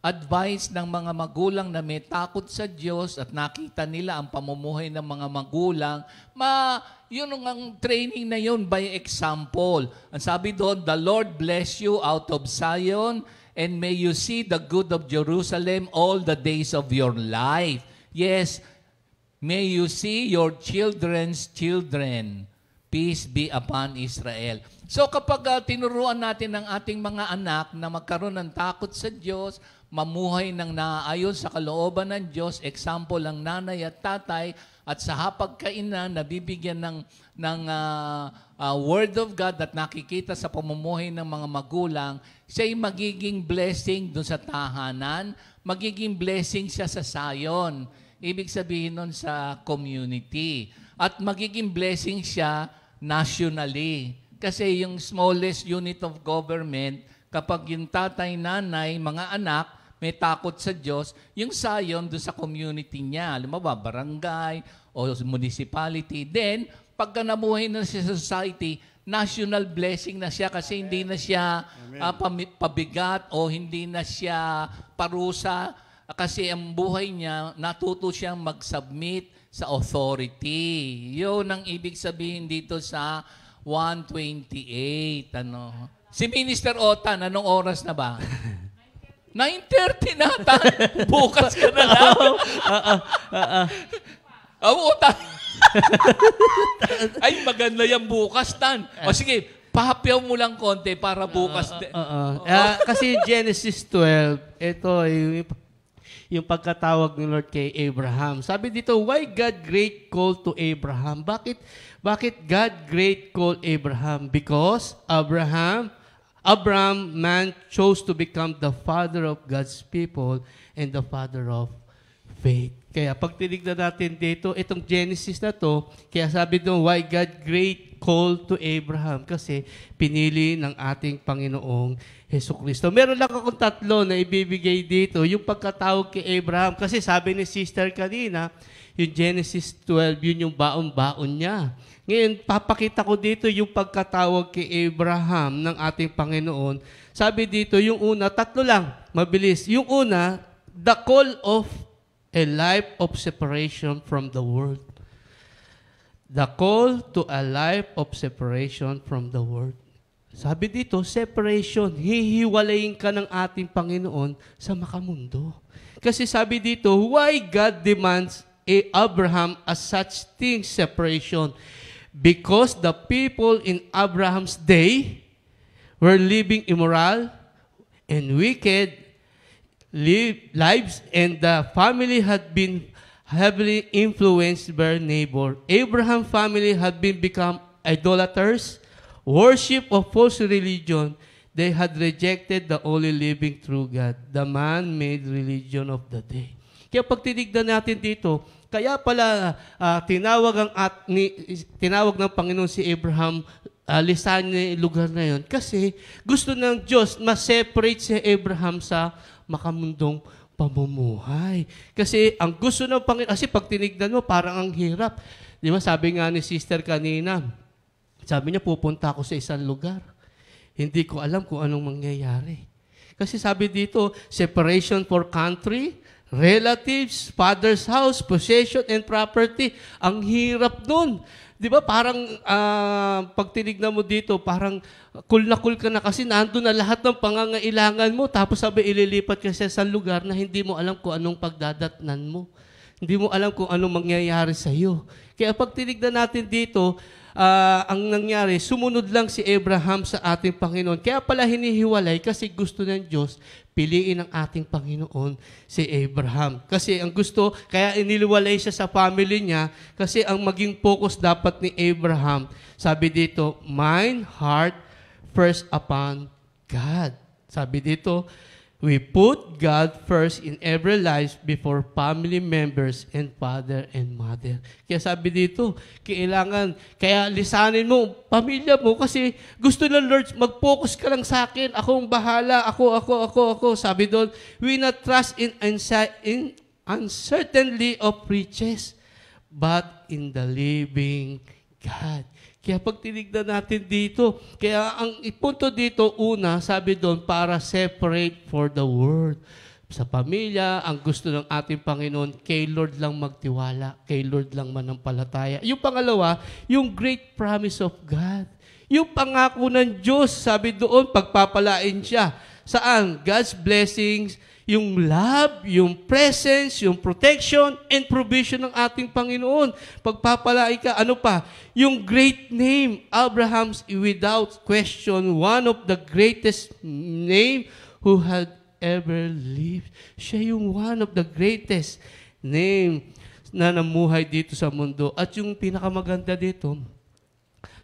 advice ng mga magulang na may takot sa Diyos at nakita nila ang pamumuhay ng mga magulang, yun ang training na yun by example. Ang sabi doon, the Lord bless you out of Zion and may you see the good of Jerusalem all the days of your life. Yes, may you see your children's children. Peace be upon Israel. So kapag tinuruan natin ang ating mga anak na magkaroon ng takot sa Diyos, mamuhay ng naaayon sa kalooban ng Diyos, example ng nanay at tatay, at sa hapagkainan, nabibigyan ng Word of God at nakikita sa pamumuhay ng mga magulang, siya'y magiging blessing doon sa tahanan, magiging blessing siya sa sayon. Ibig sabihin nun sa community. At magiging blessing siya nationally. Kasi yung smallest unit of government, kapag yung tatay, nanay, mga anak, may takot sa Diyos, yung sayon doon sa community niya, halimbawa barangay o municipality. Then, pagka nabuhay na siya sa society, national blessing na siya kasi hindi na siya pabigat o hindi na siya parusa kasi ang buhay niya, natuto siyang mag-submit sa authority. Yun ang ibig sabihin dito sa 128. Si Minister Otan, anong oras na ba? 9:30 na, Tan. Bukas ka na lang. Otan. Ay, maganda yung bukas, Tan. O sige, pahapyaw mo lang konti para bukas. Kasi Genesis 12, ito yung pagkatawag ni Lord kay Abraham. Sabi dito, why God great call to Abraham? Bakit God great call Abraham? Because Abraham, man chose to become the father of God's people and the father of faith. Kaya pag tinignan natin dito, itong Genesis na to, kaya sabi doon, why God great call to Abraham? Kasi pinili ng ating Panginoong Hesukristo. Meron lang akong tatlo na ibibigay dito, yung pagkatawag kay Abraham. Kasi sabi ni sister kanina, yung Genesis 12, yun yung baon-baon niya. Ngayon, papakita ko dito yung pagkatawag kay Abraham ng ating Panginoon. Sabi dito, yung una, tatlo lang, mabilis. Yung una, the call of a life of separation from the world. The call to a life of separation from the world. Sabi dito, separation. Hihiwalayin ka ng ating Panginoon sa makamundo. Kasi sabi dito, why God demands Abraham as such thing, separation? Because the people in Abraham's day were living immoral and wicked lives, and the family had been heavily influenced by neighbor. Abraham's family had become idolaters, worship of false religion. They had rejected the only living true God, the man-made religion of the day. Kaya pag tinignan natin dito, kaya pala tinawag ng Panginoon si Abraham, lisanin niya yung lugar na yun. Kasi gusto ng Diyos ma-separate si Abraham sa makamundong pamumuhay. Kasi ang gusto ng Panginoon, kasi pag tinignan mo, parang ang hirap. Di ba, sabi nga ni sister kanina, sabi niya, pupunta ako sa isang lugar. Hindi ko alam kung anong mangyayari. Kasi sabi dito, separation for country, relatives, father's house, possession, and property. Ang hirap nun. Di ba, parang pag tinignan mo dito, parang cool ka na kasi nandun na lahat ng pangangailangan mo. Tapos sabi, ililipat ka sa lugar na hindi mo alam kung anong pagdadatnan mo. Hindi mo alam kung anong mangyayari sa iyo. Kaya pag tinignan natin dito, ang nangyari, sumunod lang si Abraham sa ating Panginoon. Kaya pala hinihiwalay kasi gusto ng Diyos piliin ang ating Panginoon si Abraham. Kasi ang gusto, kaya iniliwalay siya sa family niya kasi ang maging focus dapat ni Abraham, sabi dito, mind, heart, first upon God. Sabi dito, we put God first in every life before family members and father and mother. Kaya sabi dito, kaya lisanin mo, pamilya mo, kasi gusto ng Lord, mag-focus ka lang sa akin, akong bahala, ako. Sabi doon, we not trust in uncertainty of riches, but in the living God. Kaya pag tinignan natin dito, kaya ang punto dito, una, sabi doon, para separate for the world. sa pamilya, ang gusto ng ating Panginoon, kay Lord lang magtiwala, kay Lord lang manampalataya. Yung pangalawa, yung great promise of God. Yung pangako ng Diyos, sabi doon, pagpapalain siya. Saan? God's blessings, yung love, yung presence, yung protection, and provision ng ating Panginoon. Pagpapalain ka, ano pa? Yung great name, Abraham's without question, one of the greatest name who had ever lived. Siya yung one of the greatest name na namuhay dito sa mundo. At yung pinakamaganda dito,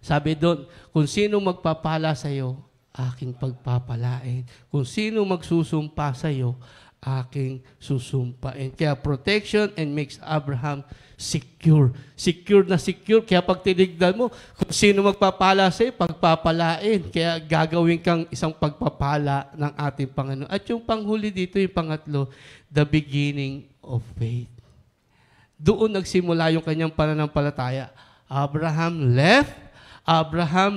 sabi doon, kung sino magpapala sa iyo, aking pagpapalain. Kung sino magsusumpa sa iyo, aking susumpain. Kaya protection and makes Abraham secure. Secure na secure. Kaya pag tinignan mo, kung sino magpapala sa iyo, pagpapalain. Kaya gagawin kang isang pagpapala ng ating Panginoon. At yung panghuli dito, yung pangatlo, the beginning of faith. Doon nagsimula yung kanyang pananampalataya. Abraham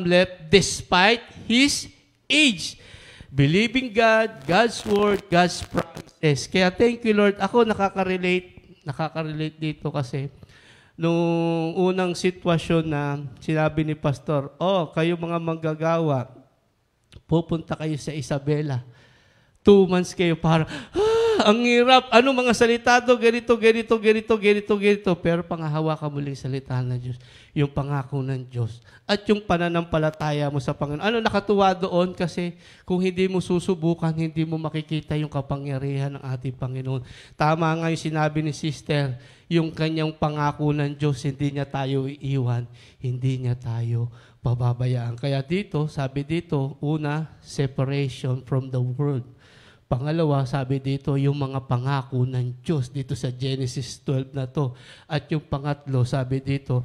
left despite his age. Believing God, God's word, God's promises. Kaya thank you, Lord. Ako nakaka-relate dito kasi nung unang sitwasyon na sinabi ni Pastor, kayo mga manggagawa, pupunta kayo sa Isabela. 2 months kayo para, ang hirap. Ano mga salita to? Ganito. Pero pangahawakan mo lang salita ng Diyos. Yung pangako ng Diyos. At yung pananampalataya mo sa Panginoon. Ano nakatuwa doon? Kasi kung hindi mo susubukan, hindi mo makikita yung kapangyarihan ng ating Panginoon. Tama nga yung sinabi ni Sister, yung kanyang pangako ng Diyos, hindi niya tayo iiwan, hindi niya tayo pababayaan. Kaya dito, sabi dito, una, separation from the world. Pangalawa, sabi dito, yung mga pangako ng Diyos dito sa Genesis 12 na to. At yung pangatlo, sabi dito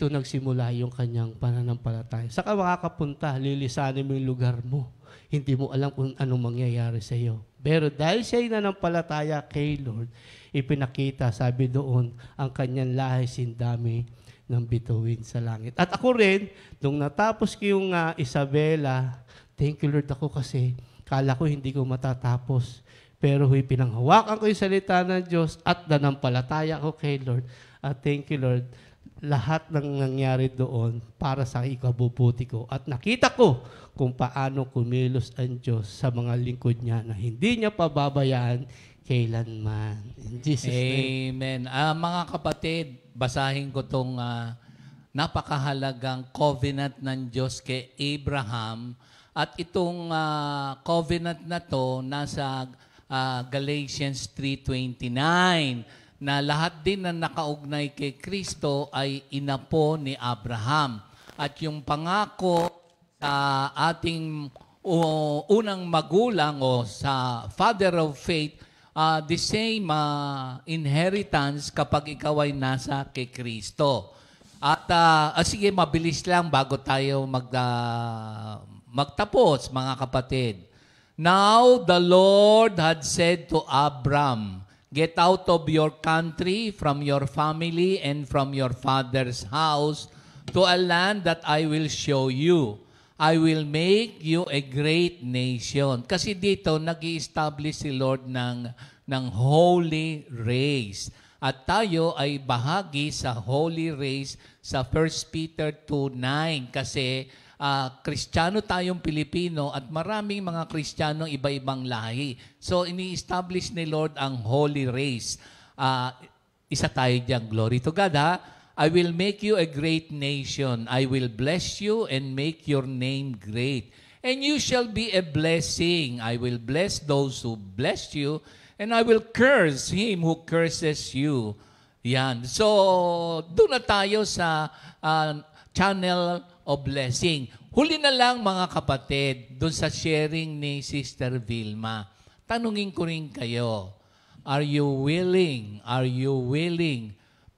nagsimula yung kanyang pananampalataya. Saka makakapunta, lilisanin mo yung lugar mo. Hindi mo alam kung anong mangyayari sa iyo. Pero dahil siya'y nanampalataya kay Lord, ipinakita, sabi doon, ang kanyang lahi sindami ng bituin sa langit. At ako rin, nung natapos ko yung Isabela, thank you Lord ako kasi kala ko hindi ko matatapos. Pero pinanghawakan ko yung salita ng Diyos at nanampalataya ko kay Lord. At thank you Lord, lahat ng nangyari doon para sa ikabubuti ko. At nakita ko kung paano kumilos ang Diyos sa mga lingkod niya na hindi niya pababayaan kailanman. In Jesus' name. Amen. Mga kapatid, basahin ko itong napakahalagang covenant ng Diyos kay Abraham. At itong covenant na to nasa Galatians 3:29 na lahat din na nakaugnay kay Kristo ay inapo ni Abraham. At yung pangako sa ating unang magulang o sa father of faith, the same inheritance kapag ikaw ay nasa kay Kristo. At sige, mabilis lang bago tayo magtapos, mga kapatid. Now the Lord had said to Abram, get out of your country, from your family, and from your father's house, to a land that I will show you. I will make you a great nation. Kasi dito, nag-i-establish si Lord ng holy race. At tayo ay bahagi sa holy race sa 1 Peter 2:9. Kasi Kristiyano tayong Pilipino at maraming mga Kristiyano iba-ibang lahi. So, ini-establish ni Lord ang holy race. Isa tayo dyan. Glory to God, ha? I will make you a great nation. I will bless you and make your name great. And you shall be a blessing. I will bless those who bless you, and I will curse him who curses you. Yan. So, doon na tayo sa channel of blessing. Huli na lang mga kapatid, doon sa sharing ni Sister Vilma. Tanungin ko rin kayo, are you willing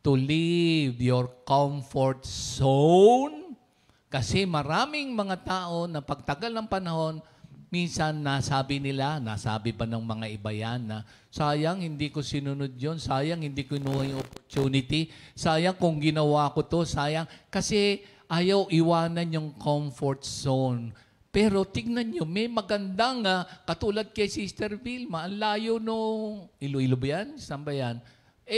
to leave your comfort zone? Kasi maraming mga tao na pagtagal ng panahon, minsan nasabi pa ng mga iba yan na, sayang hindi ko sinunod yon, sayang hindi ko kinuha yung opportunity, sayang kung ginawa ko to, sayang. Kasi ayaw iwanan yung comfort zone. Pero tignan nyo, may magandang, katulad kay Sister Vilma, ang layo nung, Iloilo ba yan? Saan ba yan?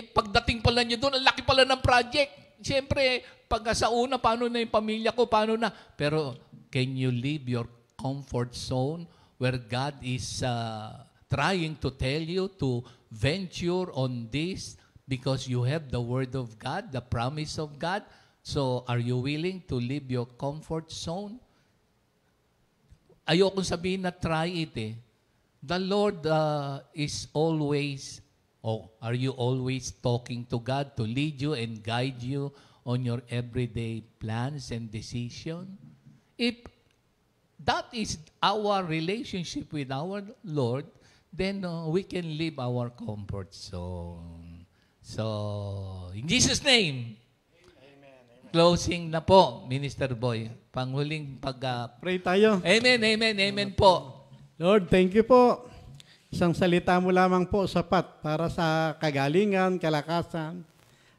Pagdating pala nyo doon, ang laki pala ng project. Siyempre, pag sa una, paano na yung pamilya ko, paano na? Pero, can you leave your comfort zone where God is trying to tell you to venture on this because you have the Word of God, the promise of God? So, are you willing to leave your comfort zone? Ayokong sabihin na try it eh. The Lord is always, are you always talking to God to lead you and guide you on your everyday plans and decision? If that is our relationship with our Lord, then we can leave our comfort zone. So, in Jesus' name, closing na po, Minister Boy. Panghuling Pray tayo. Amen, amen, amen po. Lord, thank you po. Isang salita mo lamang po sapat para sa kagalingan, kalakasan,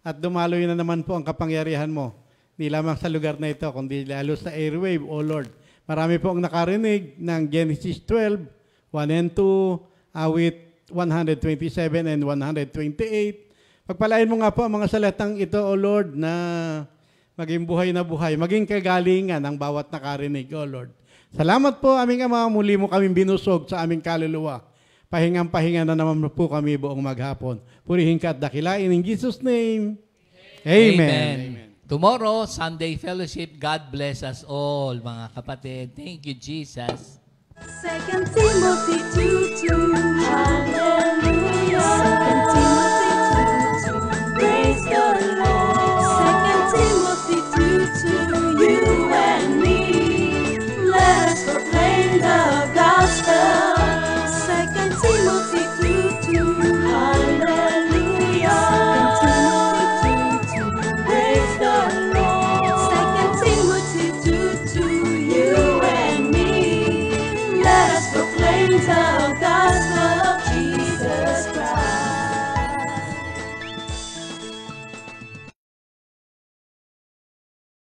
at dumaloy na naman po ang kapangyarihan mo. Hindi lamang sa lugar na ito, kundi lalo sa airwave, O Lord. Marami po ang nakarinig ng Genesis 12, 1 and 2, awit 127 and 128. Pagpalain mo nga po ang mga salitang ito, O Lord, na maging buhay na buhay, maging kagalingan ang bawat nakarinig, O Lord. Salamat po, aming Ama, muli mo kaming binusog sa aming kaluluwa. Pahingang-pahinga na naman po kami buong maghapon. Purihin ka at dakilain in Jesus' name. Amen. Amen. Tomorrow, Sunday Fellowship. God bless us all, mga kapatid. Thank you, Jesus. 2 Timothy 2:2.